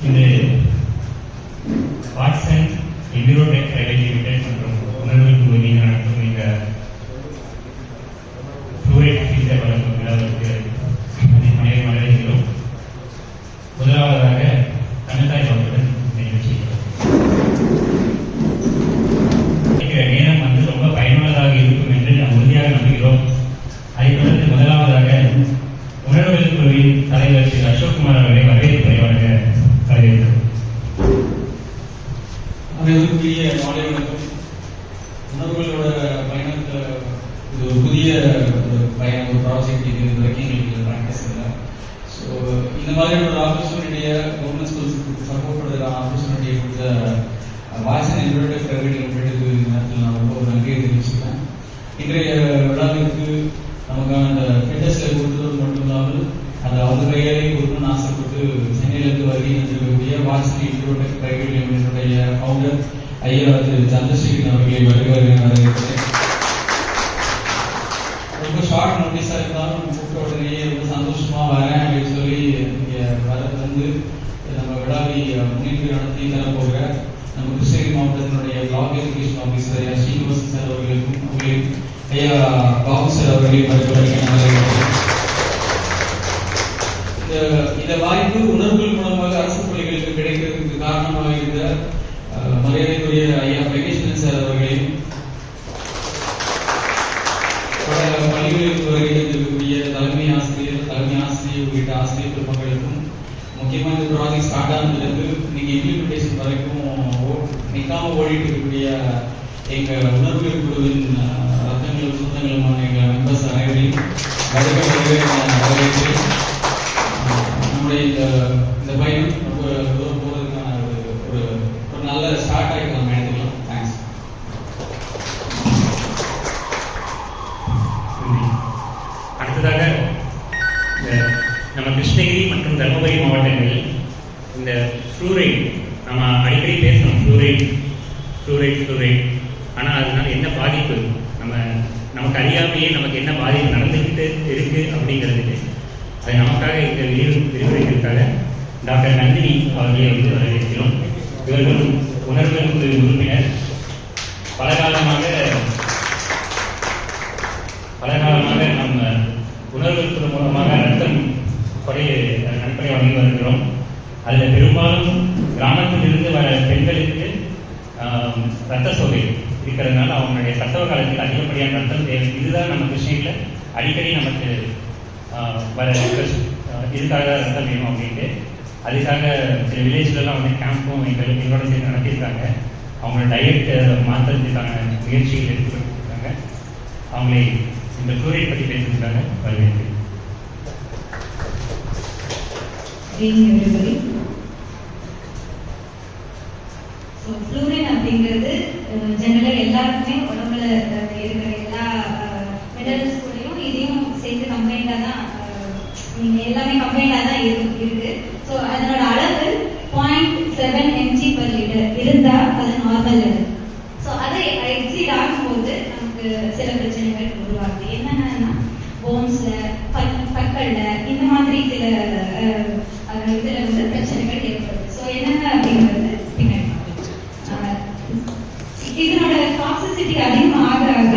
இது Watson என்விரோடெக் private limited மற்றும் உணர்வுக்கு உரிமை நடத்தும் இந்த ஃப்ளூரைட் ஃபில்டர் வழங்கும் விழாவிற்கு அனைவரும் வரவேற்கிறோம். முதலாவதாக தமிழ்தாய் வாழ்த்துடன் நிகழ்ச்சிக்கிறோம். நேரம் ரொம்ப பயனுள்ளதாக இருக்கும் என்று நாம் உறுதியாக நம்புகிறோம். அதைத் தொடர்ந்து முதலாவதாக உணர்வுகள் குழுவின் தலைவர் திரு அசோக்குமார் அவர்களை வரவேற்பு குறைவாக வரவேற்கிறோம். அனைவருக்குரிய மாலை வணக்கம். உணர்வுகளோட பயணத்தில் இது ஒரு புதிய பயணம், ஒரு ப்ராஜெக்ட். இது வரைக்கும் எங்களுக்கு ப்ராக்டிஸ் இல்லை. ஸோ இந்த மாதிரியான ஒரு ஆப்பர்ச்சுனிட்டியை கவர்மெண்ட் ஸ்கூல்ஸுக்கு சப்போர்ட் பண்ணுற ஆப்பர்ச்சுனிட்டியை கொடுத்த வாட்சன் என்விரோடெக் பிரைவேட் லிமிடெட்டுக்கு இந்த நேரத்தில் நான் ரொம்ப நன்றியை தெரிவிச்சுக்கிறேன். இன்றைய விழாவிற்கு நமக்கான அந்த ஃபிட்னஸில் கொடுத்தது மட்டும் இல்லாமல் அதை அவங்க கையாலே கொடுக்கணும்னு ஆசைப்பட்டு சென்னையிலிருந்து வருகை தந்திருக்கக்கூடிய வாட்சன் என்விரோடெக் பிரைவேட் லிமிடெட்டுடைய ஃபவுண்டர் ஐயா திரு சந்திரசேகரன் அவர்களை வரவேற்கிறேன். ரொம்ப ஷார்ட் நோட்டீஸாக இருந்தாலும் கூப்பிட்ட உடனேயே ரொம்ப சந்தோஷமா வரேன் அப்படின்னு சொல்லி இங்கே வரது வந்து நம்ம விழாவை முன்னிட்டு நடத்தி தரப்போகிற நம்ம கிருஷ்ணகிரி மாவட்டத்தினுடைய பிளாக் எஜுகேஷன் ஆஃபீஸர் ஐயா ஸ்ரீனிவாசன் சார் அவர்களுக்கும் ஐயா பாபு சார் அவர்களையும் வரவேற்கிறேன். இந்த வாய்ப்பு உணர்வுகள் மூலமாக அரசு பள்ளிகளுக்கு கிடைக்கிறதுக்கு காரணமாக இருந்த மரியாதைக்குரிய ஐயா பிரகேஷ்வரன் சார் அவர்களையும் பள்ளிகளுக்கு வருகை இருக்கக்கூடிய தலைமை ஆசிரியர் உள்ளிட்ட ஆசிரியர் பெருமக்களுக்கும் முக்கியமாக இந்த ப்ராஜெக்ட் ஸ்டார்ட் ஆனதுலேருந்து இன்னைக்கு இம்ப்ளிமெண்டேஷன் வரைக்கும் நிற்காம ஓடிட்டு இருக்கக்கூடிய எங்க உணர்வுகள் குழுவின் ரத்தங்களும் சொந்தங்களுமான எங்க மெம்பர்ஸ் அனைவரையும் வரவேற்கிறேன். நம்முடைய இந்த பயணம் ரொம்ப தூரம் போகிறதுக்கான ஒரு நல்ல ஸ்டார்ட் ஆகிட்டு நம்ம எடுத்துக்கலாம். தேங்க்ஸ். அடுத்ததாக நம்ம கிருஷ்ணகிரி மற்றும் தருமபுரி மாவட்டங்களில் இந்த ஃப்ளூரைட் நம்ம அடிக்கடி பேசணும், ஃப்ளூரைட் ஆனால் அதனால என்ன பாதிப்பு, நமக்கு அறியாமையே நமக்கு என்ன பாதிப்பு நடந்துக்கிட்டு இருக்கு அப்படிங்கிறதுக்கு அது நமக்காக இந்த விரிவுரைகளுக்காக டாக்டர் நந்தினி அவர்களை வரவேற்கிறோம். இவர்களும் உணர்வுகள் குழு உறுப்பினர். பலகாலமாக நம்ம உணர்வுகள் குழு மூலமாக ரத்தம் நன்கொடை வழங்கி வருகிறோம். அதில் பெரும்பாலும் கிராமத்திலிருந்து வர பெண்களுக்கு ரத்த சோகை இருக்கிறதுனால அவங்களுடைய பிரசவ காலத்தில் அதிகப்படியான ரத்தம் தேவை. இதுதான் நம்ம கிருஷ்ணகிரியில் அடிக்கடி நமக்கு வர இதுக்காக ரத்தம் வேணும் அப்படின்ட்டு அதுக்காக சில வில்லேஜ்லாம் வந்து கேம்பும் எங்களோட சேர்ந்து நடத்தியிருக்காங்க. அவங்களோட டயட் மாற்றுறதுக்கான முயற்சிகள் எடுத்துக்கிட்டு அவங்களை இந்த ஃப்ளூரைட் பற்றி பேசுறதுக்காக வரவேற்கிறேன். ஃப்ளூரைட் அப்படிங்கிறது ஜெனரலாக எல்லாருக்குமே உடம்புல இருக்கிற எல்லா மெட்டல்ஸ் கூடயும் இதையும் சேர்த்து கம்பைண்டாக தான் எல்லாமே கம்பைண்டாக தான் இருக்கு. ஸோ அதனோட அளவு 0.7 mg/L இருந்தால் அது நார்மல் லெவல். ஸோ அதை எக்ஸீட் ஆகும்போது நமக்கு சில பிரச்சனைகள் உருவாகுது. என்னென்னா போன்ஸ்ல, பற்கள்ல இந்த மாதிரி சில இதுல வந்து பிரச்சனைகள் ஏற்படுது. ஸோ என்னென்ன அப்படிங்கிறது பின்னாடி இதனோட டாக்ஸிசிட்டி அதிகமாக ஆக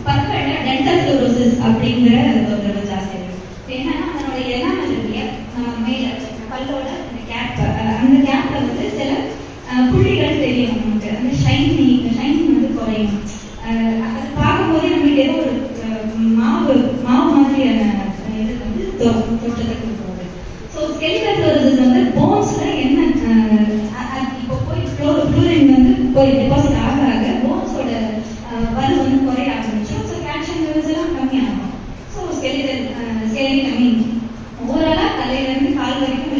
பற்கள்ல டென்டல் ஃப்ளோரோசிஸ் அப்படிங்கிற தொந்தரவு ஜாஸ்தி இருக்கு. என்னன்னா அதனோட எனாமல் இருக்கு நம்ம மேல பல்லோட அந்த கேப்ல வந்து சில புள்ளிகள் தெரியும். நமக்கு அந்த ஷைன் வந்து குறையும். அது பார்க்கும்போதே நம்மளுக்கு ஏதோ ஒரு மாவு மாதிரியான இது வந்து தோற்றத்தை கொடுக்குறது. ஸோ ஸ்கெலிட்டல் ஃப்ளோரோசிஸ் வந்து போன்ஸ்ல என்ன இப்போ போய் ஃப்ளூரின் வந்து போய் டெபாசிட் ஆக போன்ஸோட வலு வந்து குறைய ஆரம்பிச்சோம். ஸோ கால்சியம் லெவல்ஸ் எல்லாம் கம்மியாகும். ஸோ ஸ்கெலிட்டல் மீன் ஓவராலாக தலையிலேருந்து கால் வரைக்கும்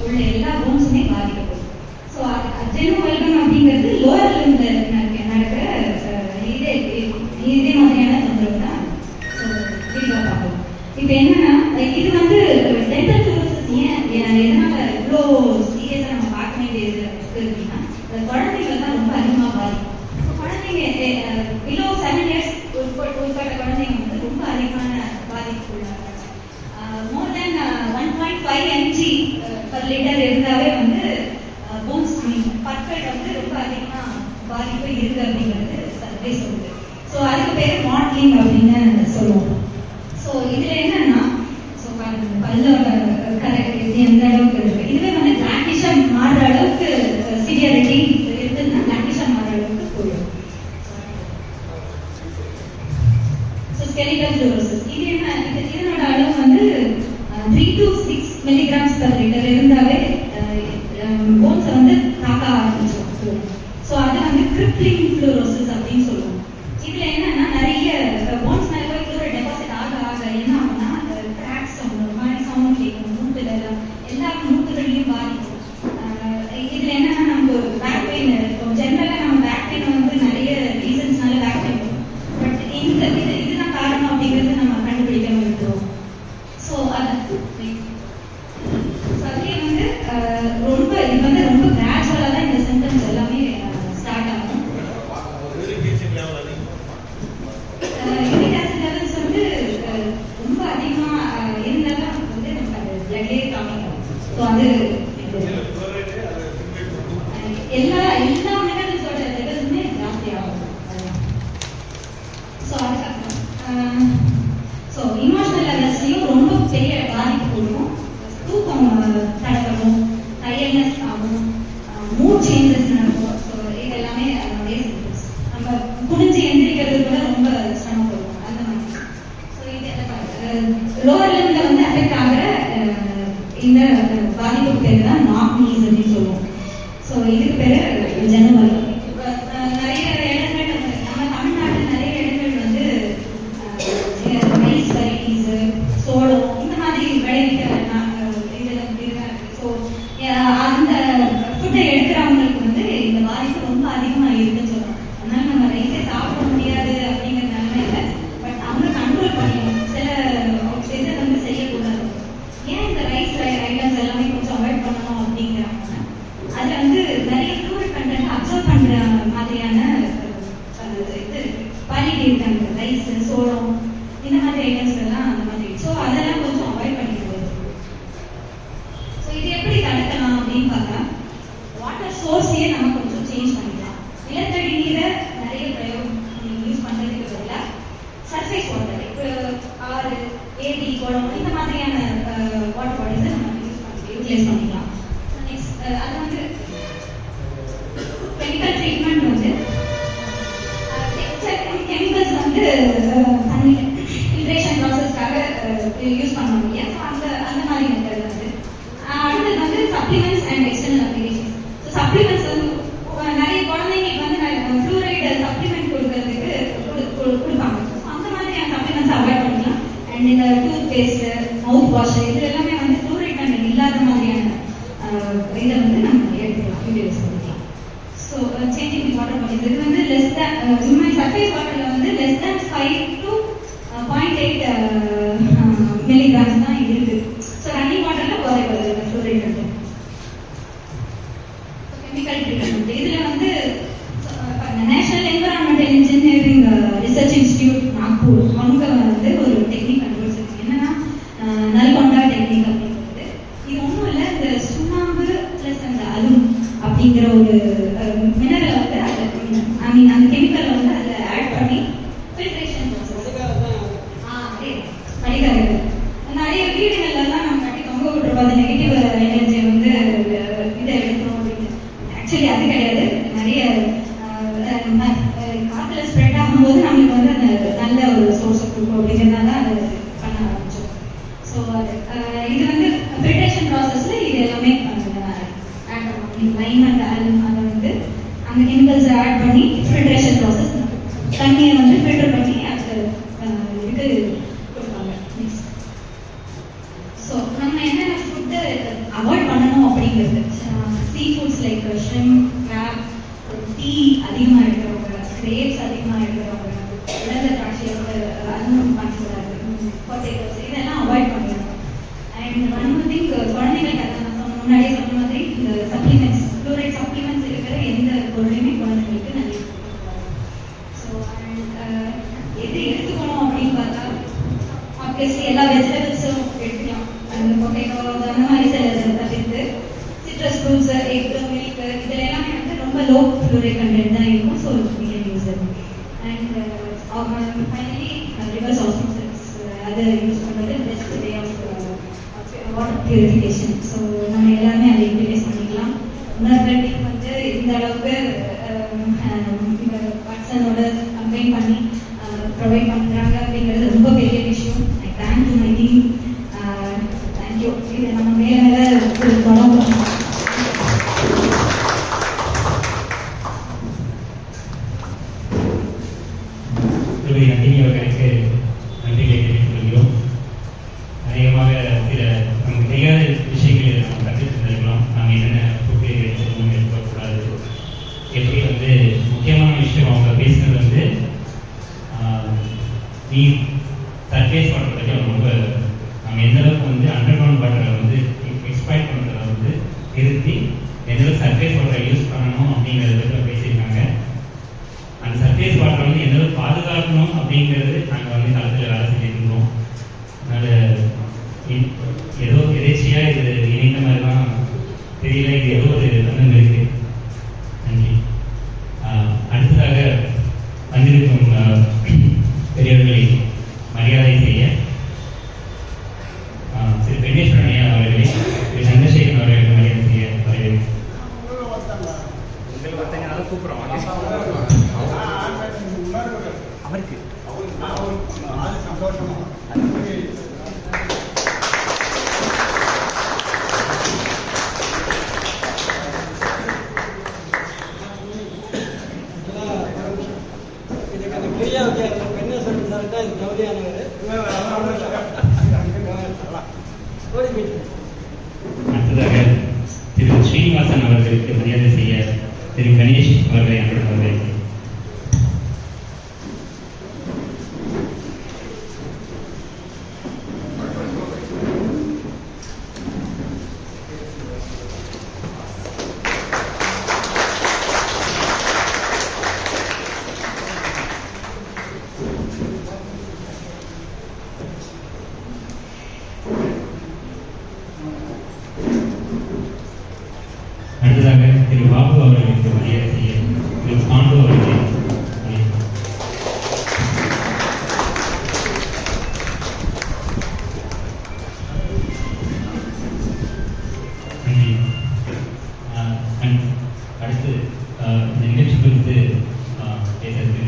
உள்ள எல்லா போன்ஸுமே பாதிக்கப்படும். ஸோ அட்ஜெனோவல்கம் அப்படிங்கிறது லோயர் லிம்ல நடக்கிற இதே மாதிரியான தொந்தரவு தான். ஸோ விரிவாக பார்ப்போம். இப்போ என்னன்னா இது வந்து டென்டல் ஃப்ளோரோசிஸ் எதனால இவ்வளோ சீரியஸாக நம்ம பார்க்க வேண்டியது இருக்குன்னா குழந்தைகள் தான் ரொம்ப அதிகமாக பாதிக்கும். குழந்தைங்க பிலோ 7 years உட்பட்ட குழந்தைங்க வந்து ரொம்ப அதிகமான பாதிப்பு உள்ளாங்க. மோர் தென் 1.5 mg/L இருந்தாவே வந்து பற்கள் வந்து ரொம்ப அதிகமா பாதிப்பு இருக்கு அப்படிங்கிறது சர்வே சொல்லுது. ஸோ அதுக்கு பேர் மாடலிங் அப்படின்னு சொல்லுவோம். ஸோ இதுல என்னன்னா ஸோ பல்லோட கரெக்ட் இது எந்த அளவுக்கு இருக்கு, இதுவே வந்து பிளாக்கிஷா மாறுற அளவுக்கு சிவியாரிட்டி இருக்குன்னா பிளாக்கிஷா மாறுற அளவுக்கு போயிடும். ஸோ ஸ்கெலிட்டல் ஃப்ளூரோசிஸ் இது என்ன, இதனோட அளவு வந்து 3 to 6 மில்லிகிராம்ஸ் பர் லிட்டர் இருந்தாவே போன்ஸை வந்து தாக்க ஆரம்பிச்சிடும். ஸோ அதை வந்து கிரிப்ளிங் ஃப்ளூரோசிஸ் அப்படின்னு சொல்லுவோம். இதுல என்னன்னா நிறைய போன்ஸ் மேல போய் ஃப்ளூரைட் டெபாசிட் ஆக ஆக என்ன ஆகும்னா அந்த கிராக்ஸ் ஒரு மாதிரி சவுண்ட் கேட்கும், மூட்டுல எல்லா மூட்டுகளையும் பாதிக்கும். இதுல என்னன்னா நமக்கு பேக் பெயின் இருக்கும். ஜென்ரலா நம்ம பேக் பெயின் வந்து நிறைய ரீசன்ஸ்னால பேக் பெயின் இருக்கும். பட் இதுதான் காரணம் அப்படிங்கிறது நம்ம கண்டுபிடிக்காம இருக்கிறோம். ஸோ அதுலேயே வந்து ரொம்ப இது வந்து ரொம்ப கிராஜுவலாக தான் இந்த சிம்டம்ஸ் எல்லாமே ஸ்டார்ட் ஆகும். யூரிக் ஆசிட் லெவல்ஸ் வந்து ரொம்ப அதிகமாக இருந்தாலும் வந்து நமக்கு அது பிளட்லேயே காமிக்கும். ஸோ அது எல்லா மினரல்ஸோட லெவல்ஸுமே ஜாஸ்தி ஆகும். ஸோ அதுக்கப்புறம் ஸோ இமோஷனல் லெவல்ஸ்லையும் ரொம்ப பெரிய பாதிப்பு கொடுக்கும். தூக்கம் தடப்படும், டயர்ட்னஸ் ஆகும், மூட் சேஞ்சஸ் நடக்கும். ஸோ இது எல்லாமே அதனுடைய சிம்டம்ஸ். நம்ம குடிஞ்சு எந்திரிக்கிறது கூட ரொம்ப சிரமப்படுவோம் அந்த மாதிரி. ஸோ இது லோவர் லெவலில் வந்து அஃபெக்ட் ஆகிற இந்த பாதிப்புக்கு பேர் தான் நாக் நீஸ் அப்படின்னு சொல்லுவோம். ஸோ இதுக்கு பேர் ஜெனவல். நிறைய இடங்கள் நம்ம தமிழ்நாட்டில் நிறைய இடங்கள் வந்து ரைஸ் வெரைட்டிஸ், சோளம் இந்த மாதிரி விளைவிக்கிற ஸோ அந்த ஃபுட்டை எடுக்கிறவங்களுக்கு வந்து இந்த பாதிப்பு ரொம்ப அதிகமாக இருக்குன்னு சொல்லலாம். அதனால நம்ம ரைஸே சாப்பிட முடியாது அப்படிங்கிற நிலைமை இல்லை. பட் அவங்க கண்ட்ரோல் பண்ணிக்கணும், சில இதை வந்து செய்யக்கூடாது. ஏன் இந்த ரைஸ் ஐட்டம்ஸ் எல்லாமே கொஞ்சம் அவாய்ட் பண்ணணும் அப்படிங்கிறாங்க. அதில் வந்து நிறைய ஃப்ளூரிக் கண்டென்ட் அப்சர்வ் பண்ணுற மாதிரியான இது குவாலிட்டி இருக்காங்க. ரைஸ், சோளம் இந்த மாதிரி ஐட்டம்ஸ் எல்லாம் அந்த மாதிரி. ஸோ அதெல்லாம் கொஞ்சம் அவாய்ட் பண்ணிக்கிறது. ஸோ இது எப்படி தடுக்கலாம் அப்படின்னு பார்த்தா வாட்டர் சோர்ஸையே நம்ம கொஞ்சம் சேஞ்ச் பண்ணிக்கலாம். நிலத்தடி நீரை நிறைய யூஸ் பண்ணுறதுக்கு பதிலாக சர்ஃபேஸ் வாட்டர், இப்போ ஆறு, ஏரி, குளம் இந்த மாதிரியான வாட்டர் பாடிஸை நம்ம யூட்டிலைஸ் பண்ணிக்கலாம். நெக்ஸ்ட் அது வந்து கெமிக்கல் ட்ரீட்மெண்ட் வந்து கெமிக்கல்ஸ் வந்து தண்ணி ஃபில்ட்ரேஷன் ப்ராசஸ்க்காக யூஸ் பண்ணுவோம் இல்லையா. ஸோ அந்த மாதிரி மெத்தட் வந்து அடுத்தது வந்து supplements and external applications. So supplements வந்து நிறைய குழந்தைங்களுக்கு வந்து ஃப்ளூரைடு சப்ளிமெண்ட் கொடுக்கறதுக்கு கொடுப்பாங்க. அந்த மாதிரியான சப்ளிமெண்ட்ஸ் அவாய்ட் பண்ணிக்கலாம். அண்ட் இந்த டூத் பேஸ்ட், மவுத் வாஷ் இது எல்லாமே வந்து ஃப்ளூரைட் கண்டென்ட் இல்லாத மாதிரியான இதை வந்து நம்ம எடுத்துக்கலாம், யூட்டிலைஸ் பண்ணிக்கலாம். ஸோ சேஞ்சிங் வாட்டர் பாடிஸ் இது வந்து லெஸ் தேன் சர்ஃபேஸ் வாட்டரில் வந்து லெஸ் தேன் 5 to 0.8 மில்லிகிராம்ஸ் தான் இருக்கு. ஸோ ரன்னிங் வாட்டரில் குறைவாது ஃப்ளூரைட் கண்டென்ட். கெமிக்கல் ட்ரீட்மெண்ட் இதில் வந்து national environmental engineering research institute Nagpur அவங்க வந்து ஒரு டெக்னிக் கண்டுபிடிச்சிருக்கு. என்னன்னா நல்கொண்டா டெக்னிக் அப்படிங்கிறது. இது ஒன்றும் இல்லை, இந்த சுண்ணாம்பு ப்ளஸ் அந்த அலும் அப்படிங்கிற ஒரு மினரலை வந்து அதில் அந்த கெமிக்கலை வந்து அதில் ஆட் பண்ணி ஃபில்ட்ரேஷன் படிக்காதீர்கள். நிறைய வீடுகள்லாம் நம்ம கட்டி தொங்க விட்டுருவோம் அந்த நெகட்டிவ் எனர்ஜியை வந்து இதை எடுக்கணும் அப்படின்னு. ஆக்சுவலி அது கிடையாது. நிறைய காற்றுல ஸ்ப்ரெட் ஆகும்போது நம்மளுக்கு வந்து அந்த நல்ல ஒரு சோர்ஸை கொடுக்கும் அப்படிங்கிறதுனால அதை பண்ண ஆரம்பிச்சோம். ஸோ இது வந்து ஃபில்ட்ரேஷன் ப்ராசஸில் இது எல்லாமே ஆட் பண்ணி லைம் அண்ட் ஆல்ம் அதை வந்து அந்த கெமிக்கல்ஸை ஆட் பண்ணி ஃபில்ட்ரேஷன் ப்ராசஸ் தண்ணியை வந்து ஃபில்டர் பண்ணி அது இதுக்கு கொடுப்பாங்க. நெக்ஸ்ட் ஸோ நம்ம என்னென்ன ஃபுட்டு அவாய்ட் பண்ணணும் அப்படிங்கிறது sea foods like shrimp, crab, tea அதிகமாக எடுக்கிறவங்க, கிரேப்ஸ் அதிகமாக எடுக்கிறவங்க, உலக திராட்சையோட அதுவும் பண்ணக்கூடாது, பொட்டேட்டோஸ் இதெல்லாம் அவாய்ட் பண்ணணும். அண்ட் ஒன் மோர் திங், குழந்தைங்களுக்கு அதை நான் முன்னாடியே சொன்ன மாதிரி இந்த சப்ளிமெண்ட்ஸ், ஃப்ளூரைட் சப்ளிமெண்ட்ஸ் இருக்கிற எந்த பொருளையுமே குழந்தைங்களுக்கு நிறைய ஸோ எது எடுத்துக்கணும் அப்படின்னு பார்த்தா ஆப்வியஸ்லி எல்லா வெஜிடபிள்ஸும் எடுத்துக்கலாம். அந்த பொட்டேட்டோ அந்த மாதிரி சில தவிர்த்து சிட்ரஸ் ஃப்ரூட்ஸ், எக், மில்க் இதில் fluoride content தான் இருக்கும். So we can use it. And finally, reverse osmosis அதை யூஸ் பண்ணுறது best way of water purification. So நம்ம எல்லாமே அதை யூட்டிலைஸ் பண்ணிக்கலாம். உணர்வுகளுக்கு வந்து இந்த அளவுக்கு இந்த வாட்ஸனோட கம்பைன் பண்ணி ப்ரொவைட் பண்ணுறாங்க அப்படிங்கிறது ரொம்ப பெரிய விஷயம். I thank to my team. Thank you. இதை நம்ம மேலே தொடங்கணும். நந்தினி அவர்களுக்கு நன்றிகளை தெரிவித்துக் கொள்கிறோம். அநேகமாக சில நமக்கு தெரியாத விஷயங்களை நம்ம கற்றுத் தந்திருக்கலாம். நாம் என்னென்ன ஃபுட்டு எடுத்துக்கணும், எடுக்கக்கூடாது, எப்படி வந்து முக்கியமான விஷயம் அவங்க பேசுனது வந்து நீர் சர்ஃபேஸ் வாட்டர் பற்றி அவங்க ரொம்ப நம்ம எந்த அளவுக்கு வந்து அண்டர் கிரவுண்ட் வாட்டரை வந்து எக்ஸ்பைட் பண்ணுறதை வந்து திருத்தி எந்த அளவுக்கு சர்ஃபேஸ் வாட்டரை யூஸ் பண்ணணும் அப்படிங்கிறத பற்றி பேசியிருக்காங்க. அந்த சர்ஃபேஸ் வாட்டரை வந்து எந்த அளவுக்கு பாதுகாக்கணும் அப்படிங்கிறது நாங்கள் வந்து களத்தில் வேலை செஞ்சுருக்கோம். அதனால் ஏதோ எதேச்சியாக இது இணைந்த மாதிரிலாம் தெரியல, இது ஏதோ ஒரு தந்தம் இருக்கு. நன்றி. அடுத்ததாக வந்திருக்கும் பெரியவர்களை மரியாதை செய்ய திரு பெண்ணேஸ்வரன் ஐயா அவர்களை, திரு சந்திரசேகரன் அவர்களுக்கு மரியாதை செய்ய வரவேற்கிறேன். கூப்பிடுறோம் அவருக்கு அடுத்ததாக திரு ஸ்ரீனிவாசன் அவர்களுக்கு மரியாதை செய்ய திரு கணேஷ் அவர்களை அன்புடன் வரவேற்கிறேன். அடுத்ததாக திரு பாபு அவர்களுக்கு மரியாதை செய்ய திரு பாண்டு அவர்களை அடுத்து இந்த நிகழ்ச்சி குறித்து பேசுறது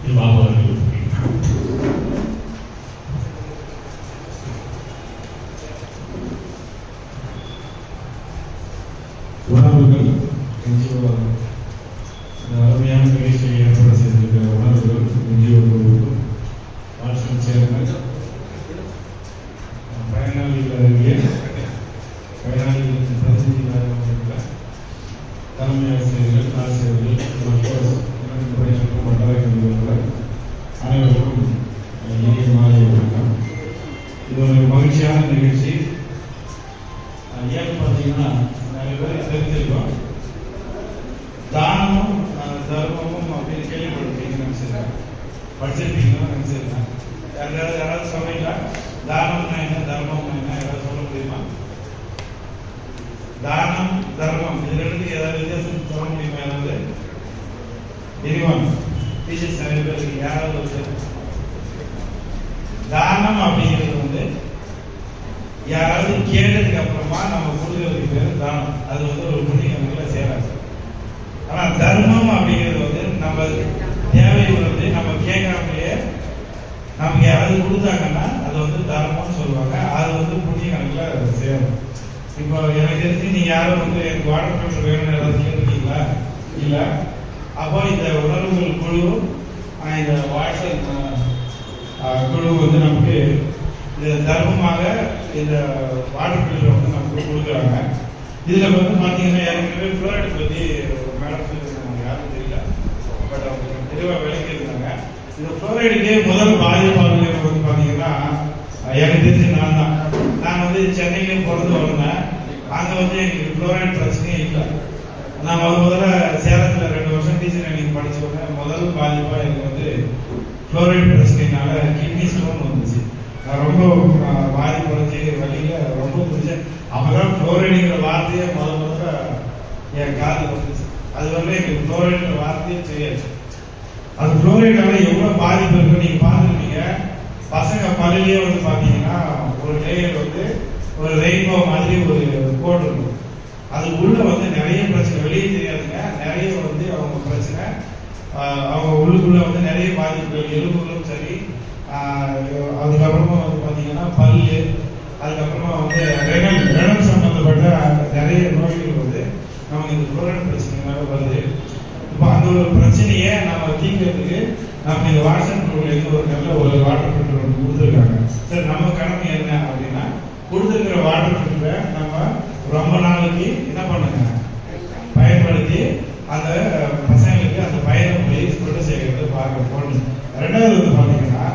திரு பாபு அவர்கள். உணர்வுகள் அருமையான நிகழ்ச்சியை ஏற்பாடு செய்திருக்கிற உணர்வுகள் என்ஜிஓக்களுக்கும் வாட்ஸ்அப் சேர்மன் பயனாளிகளுக்கு பயனாளிகளுக்கு பிரதிநிதிகளாக தலைமை ஆசிரியர்கள், ஆசிரியர்கள் மற்றும் பணியாற்றும் வட்டார கல்வியாளர்கள் அனைவருக்கும் இனிய மாலை வணக்கம். இது ஒரு மகிழ்ச்சியான நிகழ்ச்சி. ஏன்னு பார்த்தீங்கன்னா நிறைய பேருக்கு தெரிஞ்சிருக்கோம், தானமும் தர்மமும் அப்படின்னு கேள்விப்பட்டிருக்கீங்கன்னு நினைச்சிருக்கேன், படிச்சிருக்கீங்கன்னு நினைச்சிருக்கேன். யாராவது சொன்னீங்களா? தானம்னா என்ன, தர்மம்னா என்ன, யாராவது சொல்ல முடியுமா? தானம், தர்மம் இது ரெண்டுக்கு ஏதாவது வித்தியாசம் சொல்ல முடியுமா? யாராவது தெரியுமா? டீச்சர்ஸ் நிறைய பேர் இருக்கு, யாராவது ஒரு தானம் அப்படிங்கிறது வந்து யாராவது கேட்டதுக்கு அப்புறமா நம்ம கொடுக்கறதுக்கு பேர் தானம். அது வந்து ஒரு புண்ணிய கணக்கில் சேராது. ஆனா தர்மம் அப்படிங்கிறது வந்து நம்ம தேவை உள்ளது நம்ம கேட்காமலேயே நமக்கு யாராவது கொடுத்தாங்கன்னா அது வந்து தர்மம்னு சொல்லுவாங்க. அது வந்து புண்ணிய கணக்கில் சேரும். இப்போ எனக்கு தெரிஞ்சு நீங்க யாரும் வந்து எனக்கு வாட்டர் ஃபில்டர் வேணும்னு ஏதாவது கேட்டிருக்கீங்களா? இல்ல. அப்போ இந்த உணர்வுகள் குழு, இந்த வாட்ஸ்அப் குழு வந்து நமக்கு இந்த தர்மமாக இந்த வாட்டர் ஃபில்டர் வந்து நமக்கு கொடுக்குறாங்க. இதுல வந்து பாத்தீங்கன்னா ஏற்கனவே ஃப்ளோரைடு பத்தி மேடம் சொல்லியிருந்தாங்க, யாரும் தெரியல, பட் அவங்க தெளிவாக விளக்கி இருந்தாங்க. இந்த ஃப்ளோரைடுக்கே முதல் பாதிப்பாளர்கள் வந்து பாத்தீங்கன்னா எனக்கு தெரிஞ்சு நான் வந்து சென்னையிலே பிறந்து வளர்ந்தேன். அங்க வந்து எங்களுக்கு ஃப்ளோரைடு பிரச்சனையே இல்லை. நான் முதல்ல சேலத்துல 2 வருஷம் டீச்சர் எனக்கு படிச்சு வந்தேன். முதல் பாதிப்பா எனக்கு வந்து ஃப்ளோரைடு பிரச்சனைனால கிட்னி ஸ்டோன் வந்துச்சு. நான் ரொம்ப பாதிப்படைஞ்சு வழியில ரொம்ப பிடிச்சேன். அப்பதான் ஃப்ளோரைடுங்கிற வார்த்தையை முதல்ல என் காதில் வந்துச்சு. அது வந்து எங்களுக்கு ஃப்ளோரைடுன்ற வார்த்தையே தெரியாது. அது ஃப்ளோரைடால எவ்வளவு பாதிப்பு இருக்கு நீங்க பார்த்துருப்பீங்க. பசங்க பல்லிலேயே வந்து பாத்தீங்கன்னா ஒரு லேயர் வந்து ஒரு ரெயின்போ மாதிரி ஒரு கோடு இருக்கும். அது உள்ள வந்து நிறைய பிரச்சனை, வெளியே தெரியாதுங்க, நிறைய வந்து அவங்க பிரச்சனை, அவங்க உள்ளுக்குள்ள வந்து நிறைய பாதிப்புகள், எலும்புகளும் சரி, அதுக்கப்புறமா வந்து பாத்தீங்கன்னா பல்லு, அதுக்கப்புறமா வந்து ரெனல் சம்பந்தப்பட்ட நிறைய நோய்கள் வந்து நமக்கு இந்த ஃப்ளோரைட் பிரச்சனைனால வருது. இப்போ அந்த ஒரு பிரச்சனையை நம்ம தீர்க்கிறதுக்கு நம்ம இந்த வாட்ஸ்அப் குரூப்ல ஒரு நல்ல ஒரு வாட்டர் ஃபில்டர் ஒன்று கொடுத்துருக்காங்க. சரி, நம்ம கடமை என்ன அப்படின்னா கொடுத்துருக்கிற வாட்டர் ஃபில்டரை நம்ம ரொம்ப நாளைக்கு என்ன பண்ணுங்க பயன்படுத்தி அந்த பசங்களுக்கு அந்த பயனை போய் கொண்டு சேர்க்கறது பார்க்க போகணும். ரெண்டாவது வந்து பார்த்தீங்கன்னா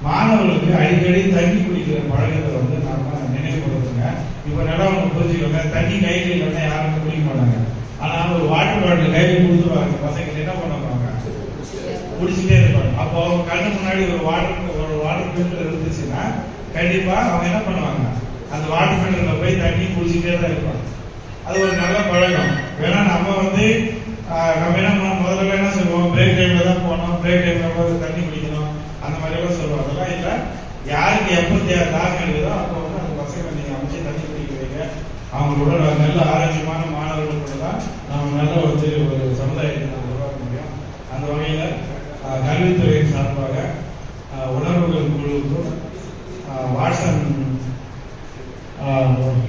மாணவர்களுக்கு அடிக்கடி தண்ணி குடிக்கிற பழக்கத்தை வந்து நாம நினைவுபடுத்துங்க. இப்போ நல்லா ஒன்று புரிஞ்சுக்கோங்க, தண்ணி கையில் இல்லைன்னா யாருக்கும் குடிக்க மாட்டாங்க. ஆனால் ஒரு வாட்டர் பாட்டில் கையில் கொடுத்துருவாங்க, பசங்க என்ன பண்ணுவாங்க குடிச்சுட்டே இருப்பாங்க. அப்போ அவங்க கண்ணு முன்னாடி ஒரு வாட்டர் ஃபில்டர் இருந்துச்சுன்னா கண்டிப்பா அவங்க என்ன பண்ணுவாங்க, அந்த வாட்டர் ஃபில்டர்ல போய் தண்ணி குடிச்சுட்டே தான் இருப்பாங்க. அது ஒரு நல்ல பழக்கம். வேணா நம்ம வந்து நம்ம என்ன முதல்ல என்ன சொல்லுவோம், பிரேக் டைம்ல தான் போனோம், பிரேக் டைம்ல போய் தண்ணி குடிக்கணும், அந்த மாதிரி எல்லாம் சொல்லுவோம். அதெல்லாம் இல்லை, யாருக்கு எப்போ தாக்கம் இருக்குதோ அப்போ வந்து அந்த பசங்களை நீங்க அமைச்சு தண்ணி குடிக்க வைங்க. அவங்களோட நல்ல ஆரோக்கியமான மாணவர்களோட தான் நம்ம நல்ல வந்து ஒரு சமுதாயத்தை நம்ம உருவாக்க முடியும். அந்த வகையில கல்வித்துறையின் சார்பாக உணர்வுகள் குழுவுக்கும் வாட்ஸ்அப்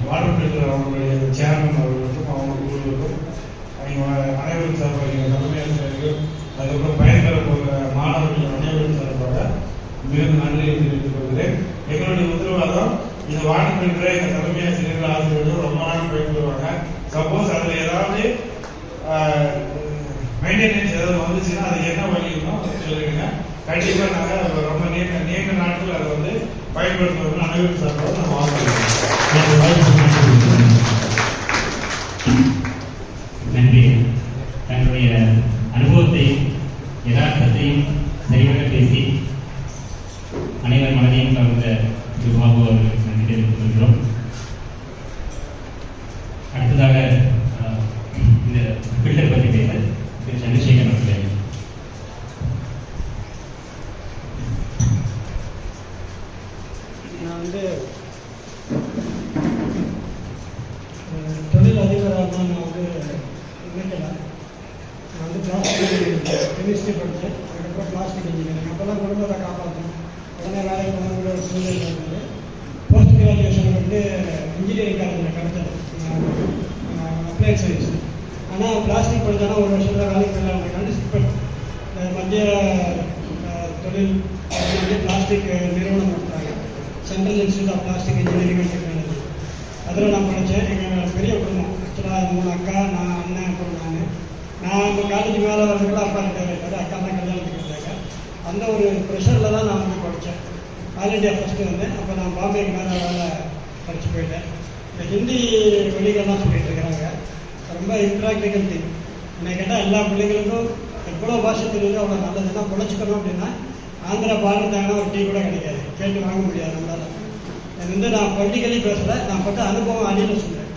வாட்டர் ஃபில்டர் அவங்களுடைய சேர்மன் அவர்களுக்கும் அவங்க குழுவுக்கும் அனைவரும் சார்பாக தலைமையாசிரியர்கள், அதுக்கப்புறம் பயன்பெற போகிற மாணவர்கள் அனைவரும் சார்பாக மிகவும் நன்றியை தெரிவித்துக் கொள்கிறேன். எங்களுடைய உத்தரவாதம் இந்த வாட்டர் ஃபில்டரை எங்க தலைமையாசிரியர்கள் ஆசிரியர்கள் ரொம்ப நாள் பயன்படுவாங்க. சப்போஸ் அதுல ஏதாவது மெயின்டெனன்ஸ் ஏதாவது வந்துச்சுன்னா அது என்ன வழி இருக்கும் சொல்லிடுங்க. கண்டிப்பா நாங்கள் ரொம்ப நீண்ட நாட்கள் அதை வந்து பயன்படுத்துவது அனைவரும் சார்பாக நம்ம வாங்குறோம். நன்றி. தன்னுடைய அனுபவத்தையும் யதார்த்தத்தையும் சரிவர பேசி அனைவர் மனதையும் கவர்ந்த பாபு அவர்களுக்கு நன்றி தெரிவித்துக் கொள்கிறோம். அடுத்ததாக இந்த ஃபில்டர் பற்றி பேச திரு சந்திரசேகர் அவர்களே. நான் வந்து தொழில் அதிபராக நான் வந்து நினைக்கல. நான் வந்து பிளாஸ்டிக் கெமிஸ்ட்ரி படித்தேன், அதுக்கப்புறம் பிளாஸ்டிக் இன்ஜினியரிங். அப்போல்லாம் குடும்பத்தை காப்பாற்றணும், உடனே வேலைக்கு போகக்கூடிய ஒரு சூழ்நிலை இருந்தது. போஸ்ட் கிராஜுவேஷன் வந்து இன்ஜினியரிங் காலேஜில் கிடைச்சது, அப்ளைட் சயின்ஸ். ஆனால் பிளாஸ்டிக் படித்தானா ஒரு வருஷத்தில் வேலைக்கு போயிடலாம் கண்டிப்பாக மத்திய தொழில் வந்து பிளாஸ்டிக் நிறுவனம் நடத்துகிறாங்க, central institute of plastic engineering and technology. அதில் நான் படித்தேன். எங்கள் பெரிய குடும்பம், ஆக்சுவலாக 3 அக்கா, நான் அண்ணன், அப்புறம் நான் இப்போ காலேஜ் மேலே வரதுக்குள்ள அப்பா ரிட்டையர் ஆகிட்டாரு, அக்கா தான் கல்யாணத்துக்கு இருந்தாங்க. அந்த ஒரு ப்ரெஷரில் தான் நான் வந்து படித்தேன். ஆல் இண்டியா ஃபஸ்ட்டு வந்தேன். அப்போ நான் பாம்பேக்கு மேலே வேலை படித்து போயிட்டேன். இந்த ஹிந்தி வெளிகள்லாம் சொல்லிட்டு இருக்கிறாங்க, ரொம்ப இம்ப்ராக்டிக்கல் திங். என்னை கேட்டால் எல்லா பிள்ளைங்களுக்கும் எவ்வளோ பாஷை தெரியுதோ அவ்வளோ நல்லது. என்ன பொழைச்சிக்கணும் அப்படின்னா ஆந்திரா பாடுறதாங்கன்னா ஒரு டீ கூட கிடைக்காது, கேட்டு வாங்க முடியாது நம்மளால். அது வந்து நான் பொலிட்டிக்கலி பேசலை, நான் பட்ட அனுபவம் அடியில் சொல்கிறேன்.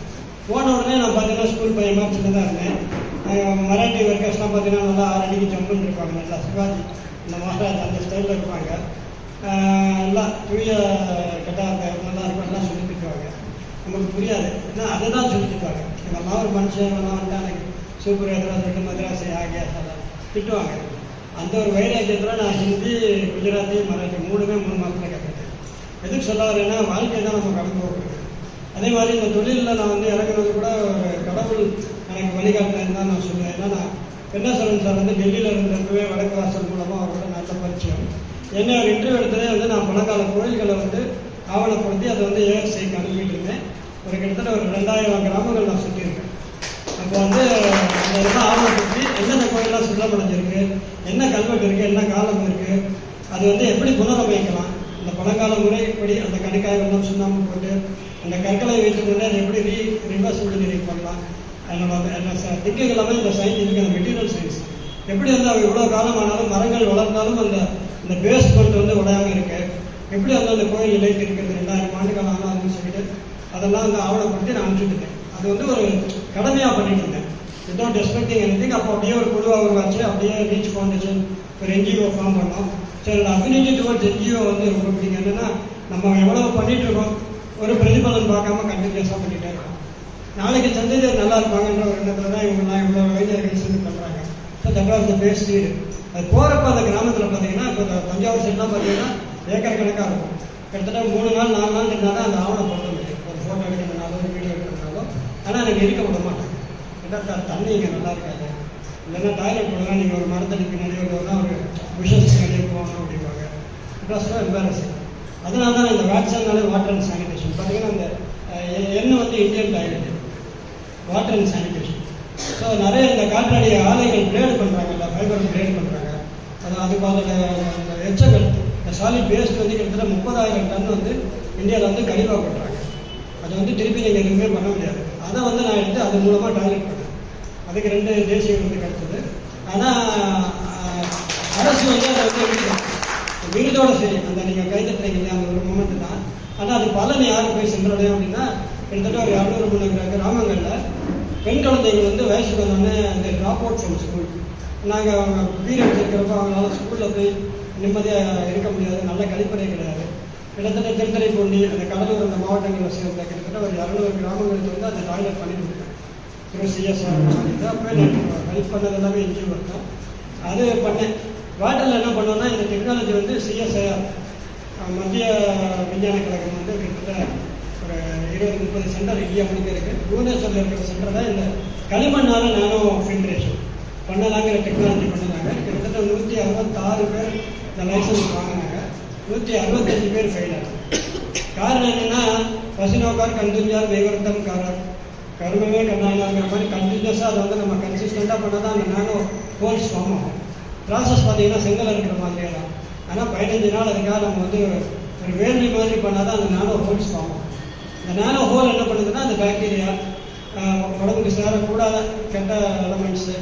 போன உடனே நான் பார்த்தீங்கன்னா ஸ்கூல் பையன் மாதிரி சின்னதாக இருந்தேன். மராட்டி ஒர்க்கர்ஸ்லாம் பார்த்தீங்கன்னா நல்லா 6 அடிக்கு ஜம்முன்னு இருப்பாங்க, நல்லா சிவாஜி இந்த மகாராஜ் அந்த ஸ்டைலில் இருப்பாங்க. எல்லாம் தூய கட்டாக நல்லா இருக்கும், எல்லாம் சொல்லி திட்டுவாங்க. நமக்கு புரியாது, ஏன்னா அதை தான் சொல்லி திட்டுவாங்க. எங்கள்லாம் ஒரு மனுஷன் வந்துட்டு எனக்கு சூப்பர் எதிராக சொல்லிட்டு மദ്രാசி ஆகியா திட்டுவாங்க. அந்த ஒரு வைராக்கியத்தில் நான் ஹிந்தி, குஜராத்தி, மராட்டி 3மே 3 மாதத்தில் கற்றுக்கிட்டேன். எதுக்கு சொல்ல வரேன்னா வாழ்க்கை தான் நம்ம கடந்து போகிறது. அதே மாதிரி இந்த தொழிலில் நான் வந்து இறங்குறது கூட ஒரு கடவுள் எனக்கு வழிகாட்டினு தான் நான் சொல்லுவேன். ஏன்னா நான் பெண்ணாசரன் சார் வந்து டெல்லியில் இருந்தப்பவே வடக்கு வாசல் மூலமாக அவரோட நல்ல பரிச்சயம். என்ன ஒரு இன்டர்வியூ எடுத்ததே வந்து நான் பழங்கால கோயில்களை வந்து ஆவணப்படுத்தி அதை வந்து ஏஎஸ்ஐக்கு அனுப்பிட்டு இருந்தேன். ஒரு கிட்டத்தட்ட ஒரு 2000 கிராமங்கள் நான் சுற்றியிருக்கேன். அப்போ வந்து அந்த இதெல்லாம் ஆவணப்படுத்தி என்னென்ன கோயிலெலாம் சுத்தமடைஞ்சிருக்கு, என்ன கல்வெட்டு இருக்குது, என்ன காலம் இருக்குது, அது வந்து எப்படி புனரமைக்கலாம், அந்த பழங்கால முறைப்படி அந்த கடுக்காய் வெள்ளம் சுண்ணாம்பு போட்டு அந்த கற்களை வைத்துக்கொண்டு அதை எப்படி ரிவர்ஸ் இன்ஜினியரிங் பண்ணலாம், என்னோட திக்குகள் எல்லாமே இந்த சயின்ஸ் அந்த மெட்டீரியல் சயின்ஸ் எப்படி வந்து அவங்க இவ்வளோ காலம் ஆனாலும் மரங்கள் வளர்ந்தாலும் அந்த பேஸ்மெண்ட் வந்து உடையாமல் இருக்கு, எப்படி வந்து அந்த கோயில் நிலைத்து இருக்கிறது 2000 ஆண்டுகள் ஆனாலும் சொல்லிட்டு அதெல்லாம் வந்து ஆவணப்படுத்தி நான் அனுப்பிச்சுட்டேன். அது வந்து ஒரு கடமையாக பண்ணிட்டு இருந்தேன். Without expecting anything. அப்போ அப்படியே ஒரு குழுவாக உருவாச்சு, அப்படியே ரீச் ஃபவுண்டேஷன் ஒரு என்ஜிஓ ஃபார்ம் பண்ணோம். சரி, அஃபினிட்டி டுவர்ட்ஸ் என்ஜிஓ வந்து ரொம்ப பிடிக்கும். என்னென்னா நம்ம எவ்வளோ பண்ணிட்டு இருக்கோம், ஒரு பிரதிபலன் பார்க்காம கண்டினியூஸாக பண்ணிகிட்டே இருக்கோம். நாளைக்கு சந்ததியர் நல்லா இருப்பாங்கன்ற ஒரு எண்ணத்தில் தான் இவங்கெல்லாம் இவ்வளோ இளைஞர்கள் சேர்ந்து பண்ணுறாங்க. So that was the base lead. அது போகிறப்ப அந்த கிராமத்தில் பார்த்தீங்கன்னா, இப்போ தஞ்சாவூர் சைட்லாம் பார்த்தீங்கன்னா ஏக்கர் கணக்காக இருக்கும். கிட்டத்தட்ட 3 நாள் 4 நாள் இருந்தால் தான் அந்த ஆவணம் பண்ண முடியும். ஒரு ஃபோட்டோ எடுக்கிறதுனாலும் ஒரு வீடியோ எடுக்கிறதுனாலும். ஆனால் எனக்கு இருக்க விட மாட்டேன். ஏன்னா தண்ணி இங்கே நல்லா இருக்காது, இல்லைன்னா டாய்லெட் போடலாம், நீங்கள் ஒரு மரத்தடி பின்னாடி ஒரு விஷஸ் வெளியே போகணும் அப்படிம்பாங்க. It was so embarrassing. அதனால தான் இந்த வேக்சின்னாலே வாட்டர் அண்ட் சானிடேஷன் பார்த்தீங்கன்னா, அந்த எண்ணெய் வந்து Indian toilet, water and sanitation. So நிறைய இந்த காற்றாடி ஆலைகள் கிரேட் பண்ணுறாங்கல்ல, ஃபைபர் கிரேட் பண்ணுறாங்க. அதுக்கு அந்த எச்சங்கள், இந்த சாலிட் வேஸ்ட் வந்து கிட்டத்தட்ட 30,000 டன் வந்து இந்தியாவில் வந்து கழிவாக பண்ணுறாங்க. அதை வந்து திருப்பி நீங்கள் எதுவுமே பண்ண முடியாது. அதை வந்து நான் எடுத்து அது மூலமாக டாய்லெட் பண்ணேன். அதுக்கு 2 தேசிய விருது கிடைச்சது. ஆனால் அரசு வந்து அதை வந்து விருதோடு சரி, அந்த நீங்கள் கைத்தட்டுறீங்க இல்லையா, அந்த ஒரு மூமெண்ட் தான். ஆனால் அது பலன் யாருக்கு போய் சென்றடையும் அப்படின்னா, கிட்டத்தட்ட ஒரு 200-300 கிராமங்களில் பெண் குழந்தைகள் வந்து வயசுக்கு வந்தோடனே அந்த ட்ராப் அவுட் ஃப்ரம் ஸ்கூல். நாங்கள் அவங்க பீரியட்ஸ் இருக்கிறப்ப அவங்களால ஸ்கூலில் போய் நிம்மதியாக இருக்க முடியாது, நல்ல கழிப்பறை கிடையாது. கிட்டத்தட்ட திருத்துறைப்பூண்டி, அந்த கடலூர், அந்த மாவட்டங்களில் சேர்ந்த கிட்டத்தட்ட ஒரு 200 கிராமங்களுக்கு வந்து அந்த டாய்லெட் பண்ணி கொடுத்தேன். திரு சிஎஸ்ஆர் பண்ணிட்டு அப்போ ஹெல்ப் பண்ணது எல்லாமே என்ஜிஓ தான். அது பண்ணேன். வாட்டரில் என்ன பண்ணோன்னா, இந்த டெக்னாலஜி வந்து சிஎஸ்ஐஆர் மத்திய விஞ்ஞான கழகம் வந்து கிட்டத்தட்ட ஒரு 20-30 சென்டர் இந்தியா முழுக்க இருக்குது. புவனேஸ்வரில் இருக்கிற சென்டர் தான் இந்த களிமண்ணால் நானோ ஃபில்ட்ரேஷன் பண்ணலாங்கிற டெக்னாலஜி பண்ணலாங்க. கிட்டத்தட்ட 166 பேர் இந்த லைசன்ஸ் வாங்கினாங்க, 165 பேர் ஃபெயில் ஆனாங்க. காரணம் என்னென்னா, பசினோக்கார் கண்டுஞ்சார் வேகரத்தம் காரார் கருமமே கண்ணாங்கிற மாதிரி கண்டினியூஸாக அதை வந்து நம்ம கன்சிஸ்டண்ட்டாக பண்ணால் தான் அந்த நானோ ஹோல்ஸ் ஃபார்ம் ஆகும். ப்ராசஸ் பார்த்தீங்கன்னா செங்கல் இருக்கிற மாதிரியே தான். ஆனால் 15 நாள் அதுக்காக நம்ம வந்து ஒரு வேள்வி மாதிரி பண்ணால் தான் அந்த நானோ ஹோல்ஸ் ஃபார்ம் ஆகும். இந்த நானோ ஹோல் என்ன பண்ணுதுன்னா, அந்த பாக்டீரியா, உடம்புக்கு சேரக்கூடாத கெட்ட elements,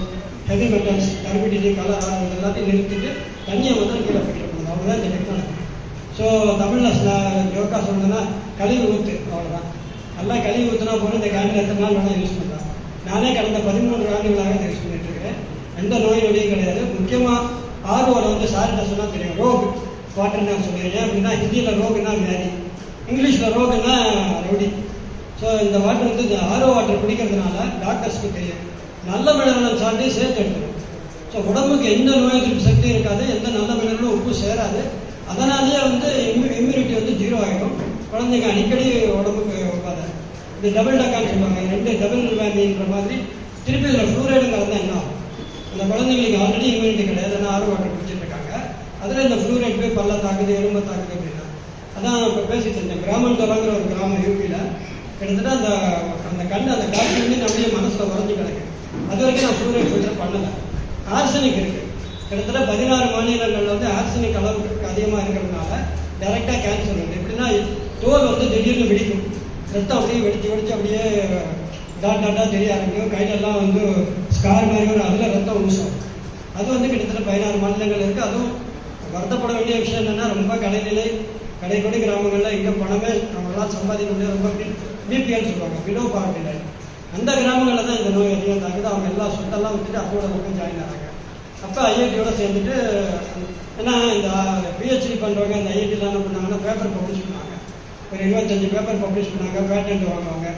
heavy metals, turbidity, colour இது எல்லாத்தையும் நிறுத்திட்டு தண்ணியை வந்து கீழே ஃபில்டர் பண்ணுது. அவ்வளோதான் இந்த டெக்னாலஜி. ஸோ தமிழில் யோகா சொல்லணுன்னா கழிவு ஊற்று, அவ்வளோதான். நல்லா கழிவு ஊற்றுனா போல இந்த கேண்டில் எத்தனை நாள் வேணால் யூஸ் பண்ணலாம். நானே கடந்த 13 ஆண்டுகளாக இதை யூஸ் பண்ணிட்டு இருக்கிறேன். எந்த நோய் நொடியும் கிடையாது. முக்கியமாக ஆர்ஓவில் வந்து சார்கிட்ட சொன்னால் தெரியும், ரோக் வாட்டர்னு சொல்லுவீங்க அப்படின்னா, ஹிந்தியில் ரோகுன்னா வியாதி, இங்கிலீஷில் ரோகுன்னா ரவுடி. ஸோ இந்த வாட்டர் வந்து இந்த ஆர்ஓ வாட்டர் குடிக்கிறதுனால டாக்டர்ஸ்க்கு தெரியும், நல்ல மினரல் சால்ட்டையும் சேர்த்து எடுத்துடும். ஸோ உடம்புக்கு எந்த நோய் எதிர்ப்பு சக்தி இருக்காது, எந்த நல்ல மினரலும் உப்பு சேராது. அதனாலேயே வந்து இம்யூனிட்டி வந்து 0 ஆகிடும். குழந்தைங்க அடிக்கடி உடம்புக்கு வைப்பாது. இந்த டபுள் டக்கான்னு சொல்லுவாங்க, 2 டபுள் வேமின்ற மாதிரி. திருப்பி இதில் ஃப்ளூரைடும் கலந்து என்ன ஆகும், அந்த குழந்தைங்களுக்கு ஆல்ரெடி இம்யூனிட்டி கிடையாது, ஆனால் ஆர்ஓ வாட்டர் குடிச்சிட்டு இருக்காங்க. அதில் இந்த ஃப்ளூரைட் போய் பல்ல தாக்குது, எலும்பை தாக்குது அப்படின்னா. அதான் இப்போ பேசிட்டு இருந்தேன். கிராமந்தோலங்கிற ஒரு கிராமம் யூபியில் கிட்டத்தட்ட அந்த அந்த காற்று வந்து நம்மளுடைய மனசில் உறைஞ்சி கிடக்கு. அது வரைக்கும் நான் ஃப்ளூரைட் ஃபில்டர் பண்ணலை. ஆர்சனிக் இருக்குது. கிட்டத்தட்ட 16 மாநிலங்களில் வந்து ஆர்சனிக் அளவுக்கு அதிகமாக இருக்கிறதுனால டைரெக்டாக கேன்சர் வருது. எப்படின்னா, தோல் வந்து திடீர்னு வெடிக்கும், ரத்தம் அப்படியே வெடிச்சு அப்படியே டாட்டாக தெரிய ஆரம்பிக்கும். கையிலெல்லாம் வந்து ஸ்கார் மாதிரி வரும், அதில் ரத்தம் ஊசம். அது வந்து கிட்டத்தட்ட 16 மாநிலங்கள் இருக்குது. அதுவும் வருத்தப்பட வேண்டிய விஷயம் என்னென்னா, ரொம்ப கடைக்கொடி கிராமங்களில் இங்கே பணமே அவங்களாம் சம்பாதிக்க முடியாது, ரொம்ப பிபிஎல் சொல்லுவாங்க, பிலோ பாவர்ட்டி லைன். அந்த கிராமங்களில் தான் இந்த நோய் அதிகம் தாக்குது. அவங்க எல்லா சொத்தெல்லாம் விட்டுட்டு அப்போட பக்கம் ஜாயின் ஆகிறாங்க. அப்போ ஐஐடியோட சேர்ந்துட்டு, ஏன்னா இந்த பிஹெச்டி பண்ணுறவங்க இந்த ஐஐடியில் என்ன பண்ணாங்கன்னா, பேப்பர் பப்ளிஷ் பண்ணாங்க. ஒரு 25 பேப்பர் பப்ளிஷ் பண்ணாங்க, பேட்டன்ட் வாங்குவாங்க.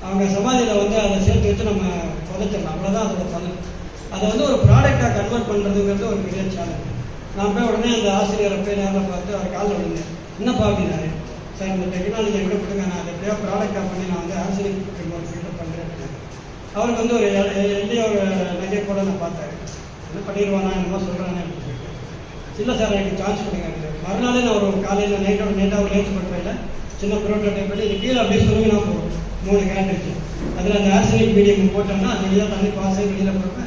அவங்க சமாதியில் வந்து அதை சேர்த்து வச்சு நம்ம புதைச்சிடலாம், அவ்வளோதான் அதோட பலன். அதை வந்து ஒரு ப்ராடக்டாக கன்வெர்ட் பண்ணுறதுங்கிறது ஒரு பெரிய சேலஞ்ச். நான் போய் உடனே அந்த ஆசிரியரை போய் நேரில் பார்த்து அவர் காலில் விழுந்தேன். என்னப்பா அப்படின்னாரு, சார் இந்த டெக்னாலஜி எங்கே கொடுங்க, நான் அதை எப்படியோ ப்ராடக்டாக பண்ணி நான் வந்து ஆசிரியர் ஃபில்டர் பண்ணுறேன் அப்படின்னு. அவருக்கு வந்து ஒரு எளிய ஒரு நகை கூட நான் பார்த்தேன். என்ன பண்ணிடுவானா, என்னமோ சொல்கிறானே அப்படின்னு சொல்லிட்டு, இல்லை சார் எனக்கு சார்ஜ் பண்ணுங்க அப்படின்னு. மறுநாளே நான் ஒரு காலையில் நேட்டாக ஒரு லேட் பண்ணுறேன், சின்ன ப்ரோட்டோடைப் பண்ணி இது கீழே அப்படியே சொல்லுங்கன்னா போகும். 3 கேரட் அதில் அந்த ஆர்சனிக் மீடியம் போட்டோம்னா அது வெளியாக தண்ணி பாஸ் ஆகி வெளியில் போகிறப்ப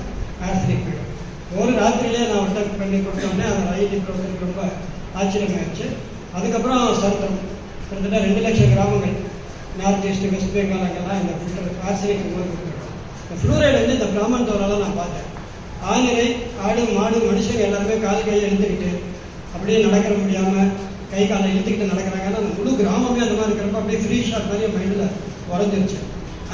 ஆர்சனிக் போயிடும். ஒரு ராத்திரியிலே நான் ஒட்டக் பண்ணி கொடுத்தோடனே அந்த ஐடி ப்ரோட்டோக்கு ரொம்ப ஆச்சரியமாகிடுச்சு. அதுக்கப்புறம் சரித்திரம் கிட்டத்தட்ட 2 லட்சம் கிராமங்கள் நார்த் ஈஸ்ட், வெஸ்ட் பெங்கால் அங்கெல்லாம் இந்த ஃபில்டர் ஆர்சனிக் கொடுத்துருக்கோம். இந்த ஃப்ளூரைடு வந்து இந்த பிராமன் தோறால் நான் பார்த்தேன். ஆணிரை, ஆடு, மாடு, மனுஷங்க எல்லாருமே கால் கையை இழுத்துக்கிட்டு அப்படியே நடக்கிற முடியாமல் கை காலை இழுத்துக்கிட்டு நடக்கிறாங்க. அந்த முழு கிராமமே அந்த மாதிரி இருக்கிறப்ப அப்படியே ஃப்ரீ ஷாட் மாதிரி மைண்டில் உறைஞ்சிருச்சு.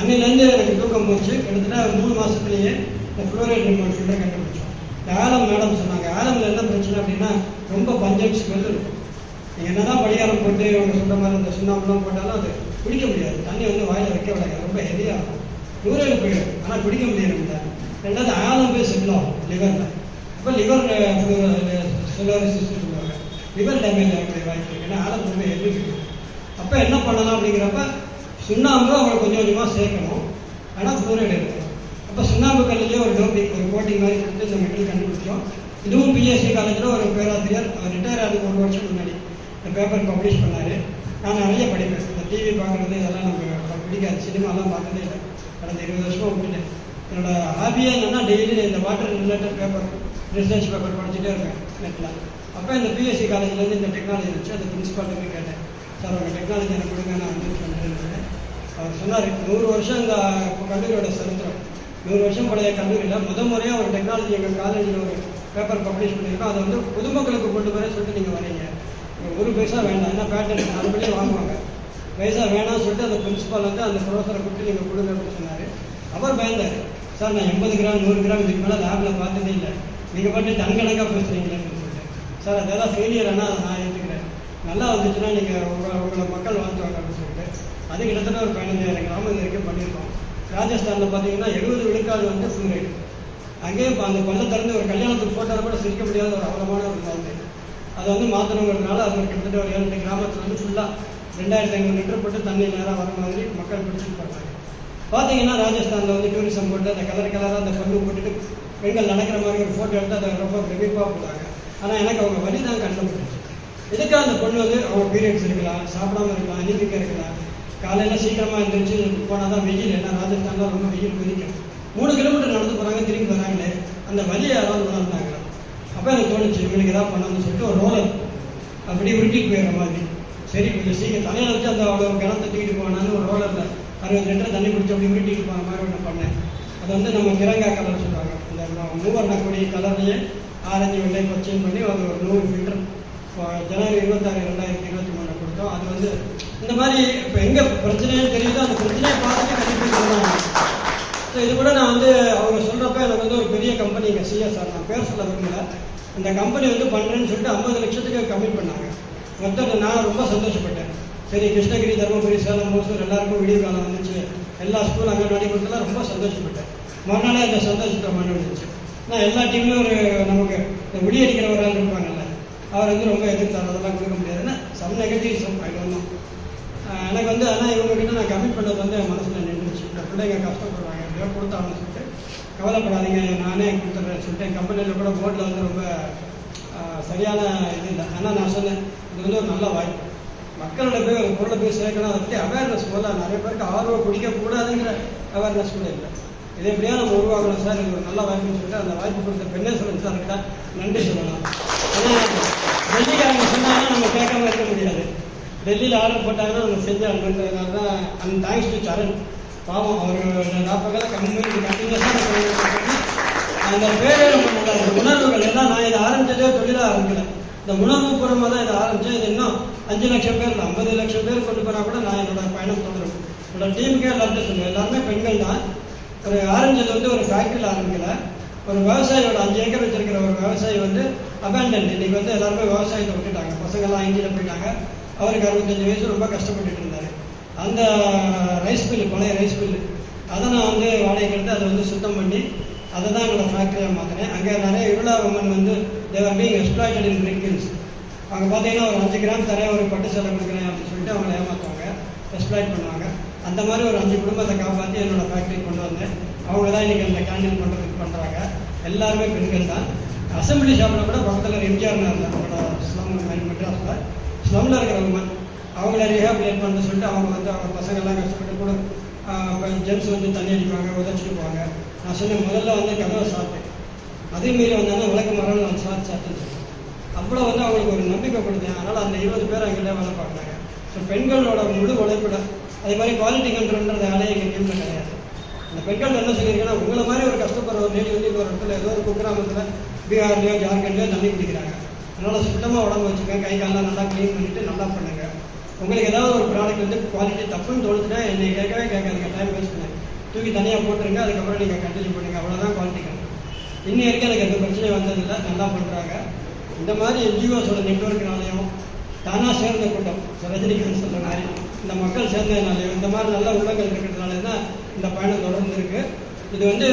அன்னிலேருந்து எனக்கு தூக்கம் போச்சு. கிட்டத்தட்ட 3 மாதத்துலேயே இந்த ஃப்ளோரைட் ரிமூவல் ஃபில்டர் கண்டுபிடிச்சோம். இந்த ஆலம் மேடம் சொன்னாங்க, ஆலமில் என்ன பிரச்சனை அப்படின்னா ரொம்ப பஞ்சம் ஸ்மெல் இருக்கும். நீங்கள் என்ன தான் படிகாரம் போட்டு அவங்க சொல்கிற மாதிரி இந்த சுண்ணாம்புலாம் போட்டாலும் அது குடிக்க முடியாது. தண்ணி வந்து வாயில் வைக்க விடாது, ரொம்ப ஹெவியாக இருக்கும். நூறையில் போயிடும், ஆனால் குடிக்க முடியாது. ரெண்டாவது ஆலம் போய் செட்டில் ஆகும் லிவரில். இப்போ லிவர் சிலோரிசிஸ் சொல்லுவாங்க, லிவர் டேமேஜ் ஆகக்கூடிய வாய்ப்பு இருக்குது. ஏன்னா ஆலம் ரொம்ப ஹெவி இருக்குது. அப்போ என்ன பண்ணலாம் அப்படிங்கிறப்ப சுண்ணாம்பு அவங்களை கொஞ்சம் கொஞ்சமாக சேர்க்கணும், ஆனால் ஃப்ளோரைடு இருக்கணும். அப்போ சுண்ணாம்பு கல்லிலேயே ஒரு டோப்பிங் ஒரு கோட்டிங் மாதிரி கொடுத்து இந்த மெட்டல் கண்டுபிடிச்சோம். இதுவும் பிஎஸ்சி காலேஜில் ஒரு பேராசிரியர் ரிட்டையர் ஆகுது 1 வருஷம் முன்னாடி இந்த பேப்பர் பப்ளிஷ் பண்ணார். நான் நிறைய படிப்பேன். இந்த டிவி பார்க்குறது இதெல்லாம் நமக்கு பிடிக்காது, சினிமாலாம் பார்த்ததே இல்லை. கடந்த 20 வருஷமாக விட்டுட்டேன். என்னோட ஹாபியே என்னென்னா டெய்லி இந்த water related paper research paper படிச்சுட்டே இருக்கேன் நெட்டில். அப்போ இந்த பிஎஸ்சி காலேஜ்லேருந்து இந்த டெக்னாலஜி இருந்துச்சு. அந்த பிரின்சிபால்கிட்ட போய் கேட்டேன், சார் உங்கள் டெக்னாலஜி எனக்கு கொடுங்க, நான் வந்து பண்ணுறேன். அவர் சொன்னார், 100 வருஷம் இந்த கல்லூரியோட சரித்திரம், 100 வருஷம் பழைய கல்லூரியில் முறையாக ஒரு டெக்னாலஜி எங்கள் காலேஜில் ஒரு பேப்பர் பப்ளிஷ் பண்ணியிருக்கோம். அதை வந்து பொதுமக்களுக்கு கொண்டு வர சொல்லிட்டு நீங்கள் வரீங்க, ஒரு பைசா வேண்டாம், ஏன்னா பேட்டன் மறுபடியே வாங்குவாங்க, பைசா வேணாம்னு சொல்லிட்டு அந்த பிரின்சிபால் வந்து அந்த ப்ரொஃபஸரை கூப்பிட்டு நீங்கள் கொடுங்க அப்படின்னு சொன்னார். அவர் பயந்தார், சார் நான் 80 கிராம் 100 கிராம் இதுக்கு மேலே லேபில் பார்த்ததே இல்லை, நீங்கள் பாட்டு டன் கணக்காக பேசுகிறீங்களேன்னு சொல்லிட்டு. சார் அதெல்லாம் ஃபெயிலியர் ஆனால் அதை நான் ஏற்றுக்கிறேன், நல்லா வந்துச்சுன்னா நீங்கள் உங்களை மக்கள் வாழ்த்துவாங்க அப்படின்னு சொல்லிட்டு. அது கிட்டத்தட்ட ஒரு 15,000 கிராமம் வரைக்கும் பண்ணியிருக்கோம். ராஜஸ்தானில் பார்த்தீங்கன்னா 70 விழுக்காடு வந்து ஃப்ளூரைடு. அங்கேயே இப்போ அந்த பல்ல திறந்து ஒரு கல்யாணத்துக்கு ஃபோட்டோவில் கூட சிரிக்க முடியாத ஒரு அவலமான ஒரு மருந்து. அதை வந்து மாற்றணுங்கிறதுனால அது கிட்டத்தட்ட ஒரு 7 கிராமத்தில் வந்து ஃபுல்லாக 2500 லிட்டர் போட்டு தண்ணி நேராக வர மாதிரி மக்கள் பிடிச்சிட்டு போகிறாங்க. பார்த்தீங்கன்னா ராஜஸ்தானில் வந்து டூரிசம் போட்டு அந்த கலராக அந்த பல்லு போட்டுட்டு பெண்கள் நடக்கிற மாதிரி ஒரு ஃபோட்டோ எடுத்து அதை ரொம்ப பிரமிப்பாக போட்டாங்க. ஆனால் எனக்கு அவங்க வலி தான் கண்டுபிடிச்சு. இதுக்காக அந்த பொண்ணு வந்து அவங்க பீரியட்ஸ் இருக்கலாம், சாப்பிடாம இருக்கலாம், அனிமிக்காக இருக்கலாம், காலையில் சீக்கிரமாக எழுந்திரிச்சு போனால் தான் வெயில், ஏன்னா ராஜஸ்தானில் ரொம்ப வெயில் கொதிக்கும். 3 கிலோமீட்டர் நடந்து போகிறாங்க, திரும்பி வராங்களே, அந்த வலியை யாராவது உணர்ந்தாங்க. அப்போ எனக்கு தோணுச்சு, இவங்களுக்கு எதாவது பண்ணணும்னு சொல்லிட்டு ஒரு ரோலர் அப்படி உருட்டிட்டு போயிடுற மாதிரி, சரி கொஞ்சம் சீக்கிரம் தலையில் வச்சு அந்த அவ்வளோ கிணத்தை தூக்கிட்டு போனான்னு ஒரு ரோலரில் 60 லிட்டர் தண்ணி பிடிச்சி அப்படி உருட்டிட்டு போன மாதிரி ஒன்று பண்ணேன். அது வந்து நம்ம திரங்கா கலர் சொல்லுவாங்க, இந்த மூவர்ண கொடி கலர்லேயே ஆரஞ்சு வெள்ளை பச்சையும் பண்ணி அது ஒரு 100 ஃபில்டர் ஜனவரி 26, 2023 கொடுத்தோம். அது வந்து இந்த மாதிரி இப்போ எங்கே பிரச்சனைன்னு தெரியுதோ அந்த பிரச்சனையை பார்த்துட்டு கண்டிப்பாக சொல்லுவாங்க. ஸோ இது கூட நான் வந்து அவங்க சொல்கிறப்ப எனக்கு வந்து ஒரு பெரிய கம்பெனிங்க சிஎஸ்ஆர், நான் பேர் சொல்ல விரும்பல, அந்த கம்பெனி வந்து பண்ணுறேன்னு சொல்லிட்டு 50 லட்சத்துக்கு கமிட் பண்ணாங்க. மொத்தம் நான் ரொம்ப சந்தோஷப்பட்டேன். சரி, கிருஷ்ணகிரி, தருமபுரி, சேலம், ஓசூர் எல்லாருக்கும் விடிய காலம் வந்துச்சு, எல்லா ஸ்கூல் அங்கன்வாடி கொடுத்தலாம், ரொம்ப சந்தோஷப்பட்டேன். மறுநாளே அந்த சந்தோஷத்தை மண்ணு வந்துச்சு. நான் எல்லா டீம்லையும் ஒரு நமக்கு இந்த விடியடிக்கிற ஒரு ஆள் இருப்பாங்கல்ல, அவர் வந்து ரொம்ப எதிர்த்தார், அதெல்லாம் கொடுக்க முடியாதுன்னா சம் நெகட்டிவ்ஸும் ஆகிடணும். எனக்கு வந்து ஆனால் இவங்ககிட்ட நான் கமிட் பண்ணது வந்து என் மனசில் நின்றுச்சு. இந்த பிள்ளைங்க கஷ்டப்படுறாங்க, எப்படியோ கொடுத்தாங்கன்னு சொல்லிட்டு கவலைப்படாதீங்க நானே கொடுத்துட்றேன்னு சொல்லிட்டு என் கம்பெனியில் கூட போர்டில் வந்து ரொம்ப சரியான இது இல்லை. ஆனால் நான் சொன்னேன், இது வந்து ஒரு நல்ல வாய்ப்பு, மக்களோட போய் ஒரு பொருளை போய் சேர்க்கணும், அதை பற்றி அவேர்னஸ் போல நிறைய பேருக்கு ஆர்வம் குடிக்கக்கூடாதுங்கிற அவேர்னஸ் கூட இல்லை. இது எப்படியா நம்ம உருவாக்கணும் சார், இது ஒரு நல்ல வாய்ப்புன்னு சொல்லிட்டு அந்த வாய்ப்பு கொடுத்த பெண்ணேஸ்வரன் சார்கிட்ட நன்றி சொல்லலாம். ஆனால் டெல்லிக்காரங்க சொன்னாங்கன்னா நம்ம கேட்காம இருக்க முடியாது. டெல்லியில் ஆர்டர் போட்டாங்கன்னா நம்ம செஞ்சு அனுப்புறதுனால தான் அந்த தேங்க்ஸ் டு சரண். பாவம் அவர் 40 கம்பெனி கண்டினியூஸாக அந்த பேரே ரொம்ப நல்லா இருக்குது. உணர்வுகள் எல்லாம் நான் இதை ஆரம்பிச்சதே தொழிலாக ஆரம்பிக்கல, இந்த உணர்வு பூர்வமாக தான் இதை ஆரம்பித்தேன். இது இன்னும் 5 லட்சம் பேர் இல்லை, 50 லட்சம் பேர் கொண்டு போனால் கூட நான் என்னோட பயணம் தொடரும். என்னோட டீமுக்கே எல்லார்ட்டும் சொல்லுவேன், எல்லாருமே பெண்கள் தான். ஒரு ஆரம்பிச்சது வந்து ஒரு ஃபேக்ட்ரியில் ஆரம்பிக்கல, ஒரு விவசாயியோட 5 ஏக்கர் வச்சிருக்கிற ஒரு விவசாயி வந்து அபேண்டன், இன்னைக்கு வந்து எல்லாருமே விவசாயத்தை விட்டுட்டாங்க, பசங்கள்லாம் ஐடியில் போயிட்டாங்க. அவருக்கு 65 வயசு, ரொம்ப கஷ்டப்பட்டுட்டு இருந்தார். அந்த ரைஸ் மில்லு, பழைய ரைஸ் மில்லு, அதை நான் வந்து வாடகைக்கு எடுத்து அதை வந்து சுத்தம் பண்ணி அதை தான் என்னோட ஃபேக்ட்ரியாக மாற்றினேன். அங்கே நிறைய இருளா உமன் வந்து தேவர் பீங் எக்ஸ்ப்ளாய்டட் இன் பிரிக் மில்ஸ். அவங்க பார்த்தீங்கன்னா ஒரு 5 கிராம் தரேன், ஒரு பட்டு சேலை கொடுக்குறேன் அப்படின்னு சொல்லிட்டு அவங்களை ஏமாற்றுவாங்க, எக்ஸ்ப்ளாய்ட் பண்ணுவாங்க. அந்த மாதிரி ஒரு 5 குடும்பத்தை காப்பாற்றி என்னோட ஃபேக்ட்ரிக்கு கொண்டு வந்தேன். அவங்க தான் இன்றைக்கி அந்த கேண்டீன் பண்ணுறதுக்கு பண்ணுறாங்க. எல்லாருமே பெண்கள் தான். அசம்பிளி ஷாப்பில் கூட பக்கத்தில் எம்ஜிஆர் இருந்தாங்க, அவங்களோட ஸ்லம் மெட்ராஸில் ஸ்லம்மில் இருக்கிற உமன், அவங்கள ரீஹாபிலேட் பண்ண சொல்லிட்டு அவங்க வந்து அவங்க பசங்கள்லாம் கஷ்டப்பட்டு கூட ஜென்ஸ் வந்து தண்ணி அடிப்பாங்க, உதச்சிட்டு போவாங்க. நான் சொன்னேன், முதல்ல வந்து கதவை சாப்பிட்டேன், அதே மாரி வந்தாங்கன்னா விளக்கு மரம் நான் சாப்பிட்டேன்னு சொன்னேன். அவ்வளோ வந்து அவங்களுக்கு ஒரு நம்பிக்கை கொடுத்தேன். அதனால் அந்த 20 பேர் அங்கிட்ட வேலை பார்க்குறாங்க. ஸோ பெண்களோட முழு உழைப்பிட அதே மாதிரி குவாலிட்டி கண்ட்ரோல்ன்றது வேலையை எங்கள் டீமில் கிடையாது. அந்த பெண்கள் என்ன சொல்லியிருக்கேன்னா, உங்களை மாதிரி ஒரு கஷ்டப்படுற ஒரு லேடி வந்து ஒரு இடத்துல ஏதோ ஒரு குக்கிராமத்தில் பீகார்லையோ ஜார்க்கண்ட்லையோ தண்ணி குடிக்கிறாங்க. அதனால் சுத்தமாக உடம்பு வச்சுக்கோங்க, கை காலெலாம் நல்லா க்ளீன் பண்ணிவிட்டு நல்லா பண்ணுங்கள். உங்களுக்கு ஏதாவது ஒரு ப்ராடக்ட் வந்து குவாலிட்டி தப்புன்னு தோணுச்சுன்னா என்னை கேட்கவே கேட்காதுங்க, டைம் வேஸ்ட் பண்ணாங்க, தூக்கி தனியாக போட்டுருங்க, அதுக்கப்புறம் நீங்கள் கண்டினியூ பண்ணுங்க, அவ்வளோதான் குவாலிட்டி கண்ட்ரோல். இன்னும் வரைக்கும் எனக்கு எந்த பிரச்சனையும் வந்ததில்லை, நல்லா பண்ணுறாங்க. இந்த மாதிரி என்ஜிஓஸோட நெட்ஒர்க்கினாலையும் தானாக சேர்ந்த கூட்டம் ரஜினிகாந்த் சொல்கிற மாதிரி இந்த மக்கள் சேர்ந்ததுனாலையும் இந்த மாதிரி நல்ல உள்ளங்கள் இருக்கிறதுனால தான் இந்த பயணம் தொடர்ந்து இருக்குது. இது வந்து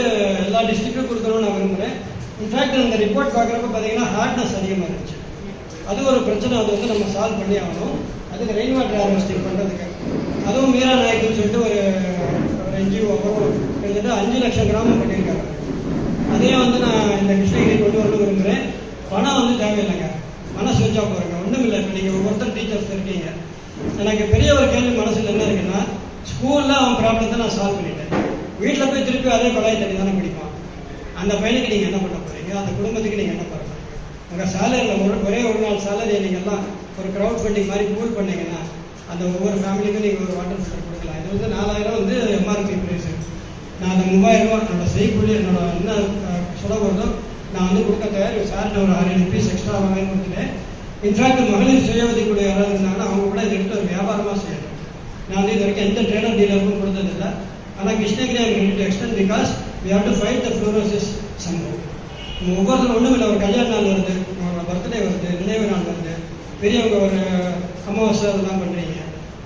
எல்லா டிஸ்ட்ரிக்டும் கொடுக்கணும்னு நான் விரும்புகிறேன். இன்ஃபேக்ட் இந்த ரிப்போர்ட் பார்க்குறப்ப பார்த்தீங்கன்னா ஹார்ட்னஸ் அதிகமாக இருந்துச்சு. அது ஒரு பிரச்சனை, அது வந்து நம்ம சால்வ் பண்ணி ஆகணும். அதுக்கு ரெயின் வாட்டர் ஹார்வெஸ்டிங் பண்ணுறதுக்கு அதுவும் மீரா நாயக்குன்னு சொல்லிட்டு ஒரு என்ஜிஓ கிட்டத்தட்ட 5 லட்சம் கிராமம் பண்ணியிருக்காங்க. அதையும் வந்து நான் இந்த கிருஷ்ணகிரி கொண்டு வரணும் விரும்புகிறேன். பணம் வந்து தேவையில்லைங்க, மனசு வச்சா போகிறேங்க, ஒன்றும் இல்லை. இப்போ நீங்கள் ஒவ்வொருத்தர் டீச்சர்ஸ் இருக்கீங்க, எனக்கு பெரிய ஒரு கேள்வி மனசில் என்ன இருக்குன்னா, ஸ்கூலில் அவன் ப்ராப்ளத்தை நான் சால்வ் பண்ணிட்டேன், வீட்டில் போய் திருப்பி அதே கொடாய் தண்ணி தானே பிடிப்பான். அந்த பையனுக்கு நீங்கள் என்ன பண்ண போகிறீங்க, அந்த குடும்பத்துக்கு நீங்கள் என்ன பண்ண போகிறீங்க? உங்கள் சேலரியில் ஒரே ஒரு நாள் சேலரியை நீங்கள்லாம் ஒரு க்ரௌட் ஃபண்டிங் மாதிரி பூல் பண்ணிங்கன்னா அந்த ஒவ்வொரு ஃபேமிலிக்கும் நீங்கள் ஒரு வாட்டர் ஃபில்டர் கொடுக்கலாம். இது வந்து 4000 வந்து எம்ஆர்பி ப்ரைஸ். நான் அந்த 3000 ரூபா என்னோட செய்கூலி என்னோட என்ன செலவு வருதோ நான் வந்து கொடுக்க தயார். சார்ட்ட ஒரு 6 ருபீஸ் எக்ஸ்ட்ரா வாங்கி கொடுத்துட்டேன். இன்ஃபேக்ட் மகளிர் சுய உதவிக்குழு யாராவது இருந்தாங்கன்னா அவங்க கூட இதை எடுத்து ஒரு வியாபாரமாக செய்யணும். நான் வந்து இது வரைக்கும் எந்த ட்ரேடர் டீலருக்கும் கொடுத்ததில்லை. ஆனால் Krishnagiri I ready to extend because we have to fight the fluorosis சம்பவம். ஒவ்வொருத்தரும் ஒன்றும் இல்லை, ஒரு கல்யாண நாள் வருது, உங்களோட பர்த்டே வருது, நினைவு நாள் வருது, பெரியவங்க ஒரு அமாவாசை அதெல்லாம் பண்ணுறீங்க,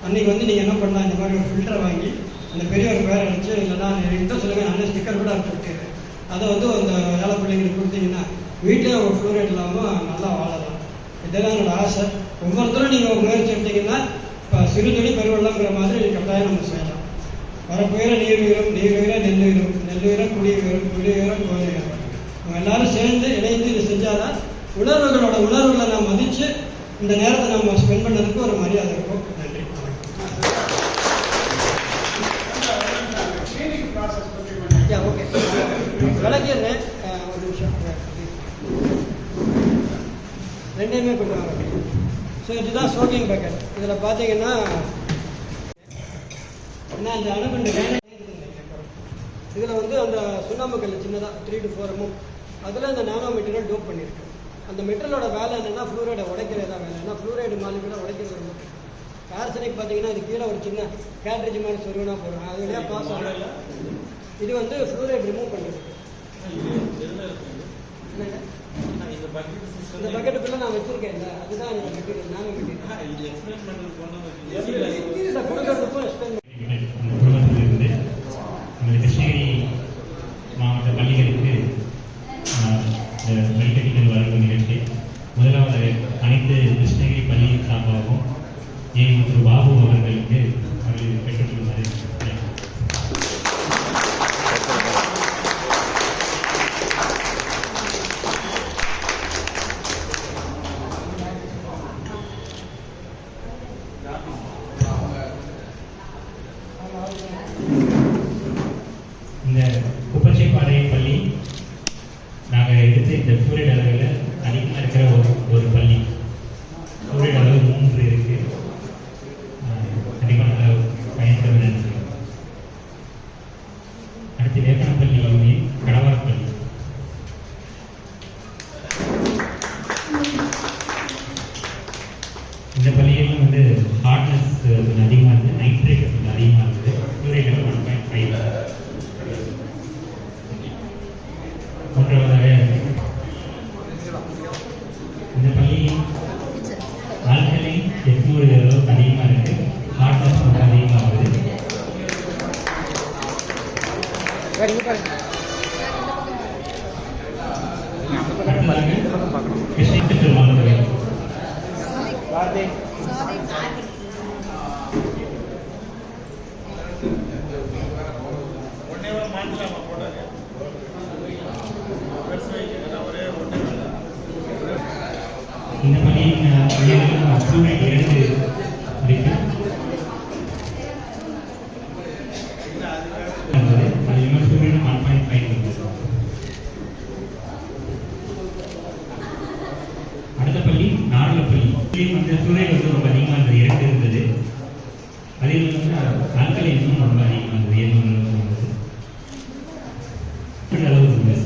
அன்றைக்கி வந்து நீங்கள் என்ன பண்ணலாம், இந்த மாதிரி ஒரு ஃபில்டரை வாங்கி அந்த பெரியவர் பேரை அடிச்சு இல்லைன்னா என்கிட்ட சொல்லுங்கள், நானே ஸ்டிக்கர் கூட அடிச்சு விட்டுருக்கேன். அதை வந்து அந்த ஏழை பிள்ளைங்களுக்கு கொடுத்தீங்கன்னா வீட்டிலே ஒரு ஃப்ளூரைட் இல்லாமல் நல்லா வாழலாம். இதெல்லாம் என்னோட ஆசை. ஒவ்வொருத்தரும் நீங்கள் முயற்சி எடுத்தீங்கன்னா இப்போ சிறுதுளி பெருவெள்ளங்கிற மாதிரி கட்டாயம் நம்ம செய்யலாம். வரப்புயிர நீர் உயிரும், நீர் உயிர நெல் உயிரும், நெல் உயிர குடி உயிரும், குடி உயிரம் கோயில் உயிரும். நம்ம எல்லாரும் சேர்ந்து இணைந்து இது செஞ்சாதான் உணர்வுகளோட உணர்வுகளை நாம் மதித்து இந்த நேரத்தை நம்ம ஸ்பெண்ட் பண்ணதுக்கு ஒரு மரியாதை இருக்கும். நன்றி. ஓகே, விளக்கிடுறேன். ஒரு நிமிஷம், ரெண்டையுமே கொண்டு வாங்க. ஸோ இதுதான் சோக்கிங் பக்கெட். இதில் பார்த்தீங்கன்னா நான் இந்த அணுகுண்டு இதில் வந்து அந்த சுண்ணாம்பு கல் சின்னதாக 3 to 4 mm அதில் இந்த நானோ மெட்டீரியல் டோப் பண்ணியிருக்கு. அந்த மெட்டீரியலோட வேலை என்னென்னா ஃப்ளூரைடை உடைக்கிறது தான் வேலை. ஏன்னா ஃப்ளூரைடு மாலிகுலை உடைக்கிறது ரொம்ப கார்சனிக். பார்த்தீங்கன்னா இது கீழே ஒரு சின்ன கேட்ரேஜ் மாதிரி சொருவினா போடுறோம், அது வழியாக பாஸ் ஆகல. இது வந்து ஃப்ளூரைட் ரிமூவ் பண்ணுறது. இந்த பக்கெட்டுக்குள்ளே நான் வச்சுருக்கேன் இல்லை, அதுதான் இந்த மெட்டீரியல், நானோ மெட்டீரியல். கொடுக்கறதுக்கும் எக்ஸ்பிளைன் குடும்பத்திலிருந்து நமது கிருஷ்ணகிரி மாவட்ட பள்ளிகளுக்கு வழிகட்டிகள் வழங்கும் நிகழ்ச்சி. முதலாவது அனைத்து கிருஷ்ணகிரி பள்ளியின் சார்பாகவும் மற்றும் பாபு அவர்களுக்கு அவர்கள் பெற்றுக்கொள்ளுமாறு. இந்த குப்பச்சிப்பாறை பள்ளி நாங்கள் எடுத்து இந்த ஃப்ளூரைட் அளவில் அதிகமாக இருக்கிற ஒரு பள்ளி. ஃப்ளூரைட் அளவு 3 இருக்கு. கண்டிப்பாக நல்லா பயன்படும் நினைக்கிறேன். அடுத்து வேப்பனப்பள்ளி யூனியன், கடவார்பள்ளி. இந்த பள்ளியிலும் வந்து ஹார்ட்னஸ் கொஞ்சம் அதிகமாக இருக்குது, நைட்ரேட் கொஞ்சம் அதிகமாக இருக்குது. ஃப்ளூரைட் அளவு 1.5. மூன்றாவதாக இந்த பள்ளியில் ஆல்கலைன் 800 அளவுக்கு அதிகமாக இருக்கு, ஹார்ட்னஸ் ரொம்ப அதிகமாக வருது. அடுத்ததாக கிருஷ்ணகிரி திருமணம் இந்த பள்ளியின் ஃப்ளூரைட் 2 இருக்கு. அதிகமாக ஃப்ளூரைட் 1.5 இருக்கு. அடுத்த பள்ளி நாடலப்பள்ளி. வந்து ஃப்ளூரைட் வந்து ரொம்ப அதிகமாக இருந்தது, 2 இருந்தது. அதில் வந்து ஆல்கலைன் இன்னும் ரொம்ப அதிகமாக இருந்தது, 700 இருந்தது. அளவு இருந்தது.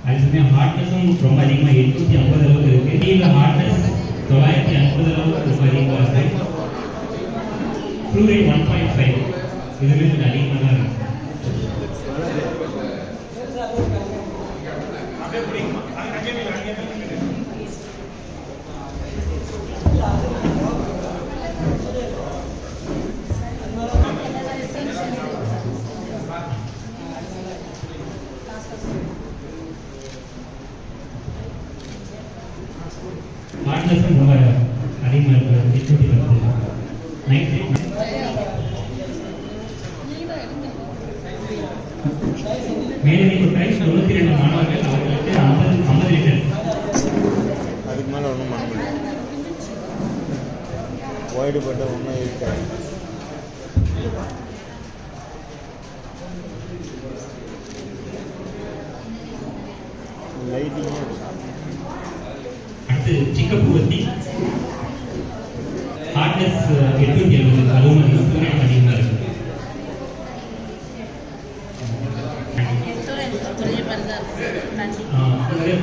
அது சமயம் ஹார்ட்னஸும் ரொம்ப அதிகமாக 850 அளவுக்கு இருக்கு. ஹார்ட்னஸ் 950 அளவுக்கு அதிகமாக இருக்கு. ஃப்ளூரைட் 1.5 இதுவே கொஞ்சம் அதிகமாக தான் இருக்கு. அப்படியே பிடிக்குமா? அங்கே ஹார்ட்னஸும் ரொம்ப அதிகமாக இருக்குது. டிஸ்ட்ரிபியூட்டி வந்து நைட்ரேட் மேலே ப்ரைஸ் 92 மாணவர்கள் அவர்களுக்கு 50 லிட்டர். அதுக்கு மேலே ஒன்றும் பண்ண முடியாது. ஒய்டு பட்ட ஒன்றும் இருக்காது. லைட்டிங்கே அடுத்து சிக்கப்பூவத்தி ஹார்ட்னஸ் 870 அதுவும் ஃப்ளூரைட் அதிகமாக இருக்குது.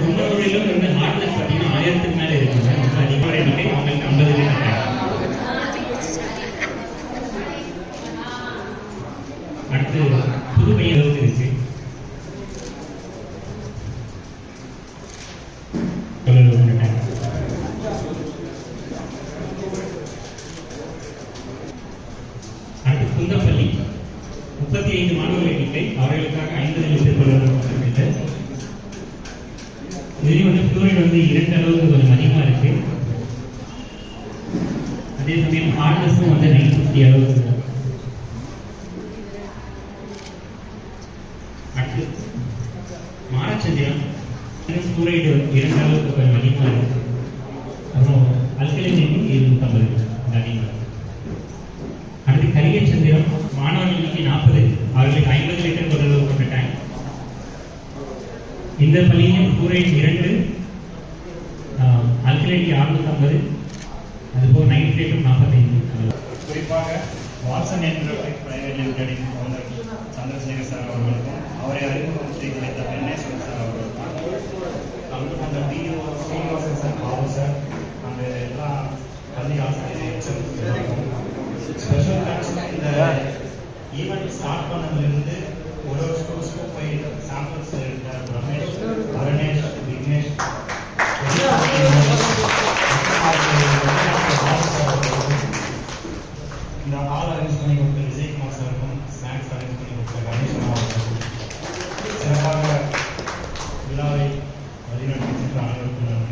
முன்னோரிலும் வந்து ஹார்ட்னஸ் பார்த்தீங்கன்னா 1000க்கு மேலே இருக்குங்க. ரொம்ப அதிகமாக எண்ணிக்கை அவங்களுக்கு 50 லிட்டர். அடுத்து புதுமை அளவுக்கு இருக்கு. அடுத்து குந்தப்பள்ளி 35 மாணவர்கள் எண்ணிக்கை அவர்களுக்காக 50 லிட்டர் கொள்ளப்பட்டிருக்கு. இதுலேயும் வந்து ஃப்ளூரைட் வந்து 2 அளவுக்கு கொஞ்சம் அதிகமாக இருக்கு. அதே சமயம் ஹார்ட்னஸும் வந்து 950 அளவுக்கு இருக்கு. அடுத்து மாரச்சந்திரம் ஃப்ளூரைடு 2 அளவுக்கு கொஞ்சம் அதிகமாக இருக்கு. அப்புறம் அல்கலினிக்கு 750 அதிகமாக. அடுத்து கரியச்சந்திரம் மாணவர்கள் எண்ணிக்கை 40 அவர்களுக்கு 50 லிட்டர் கொள்ளப்பட்ட டேங்க். இந்த பள்ளியும் ஃப்ளூரைட் 2 அல்கலைன் 650 அதுபோல் நைட்ரேட்டும் 45. குறிப்பாக வாட்சன் என்டர்பிரைஸ் பிரைவேட் லிமிடெடின் ஓனர் சந்திரசேகர் சார் அவர்களுக்கும் அவரை அறிமுகப்படுத்தி வைத்த பெண்ணேஸ்வரன் சார் அவர்களுக்கும் அந்த DO Srinivasan sir Babu sir அந்த எல்லா பள்ளி ஆசிரியர்களுக்கும் ஸ்பெஷல் தேங்க்ஸ். இந்த ஈவெண்ட் ஸ்டார்ட் பண்ணதுலேருந்து ஒரு ஸ்கூல்ஸ்க்கும் போய் சாம்பிள்ஸ் எடுத்த ரமேஷ், அருணேஷ், விக்னேஷ், இந்த ஹால் அரேஞ்ச் பண்ணி கொடுத்த விஜயகுமார் சாருக்கும் ஸ்நாக்ஸ் அரேஞ்ச் பண்ணி கொடுத்த கணேஷ் அவர்களுக்கும் சிறப்பாக விழாவை வழிநடத்தி அனைவருக்கும்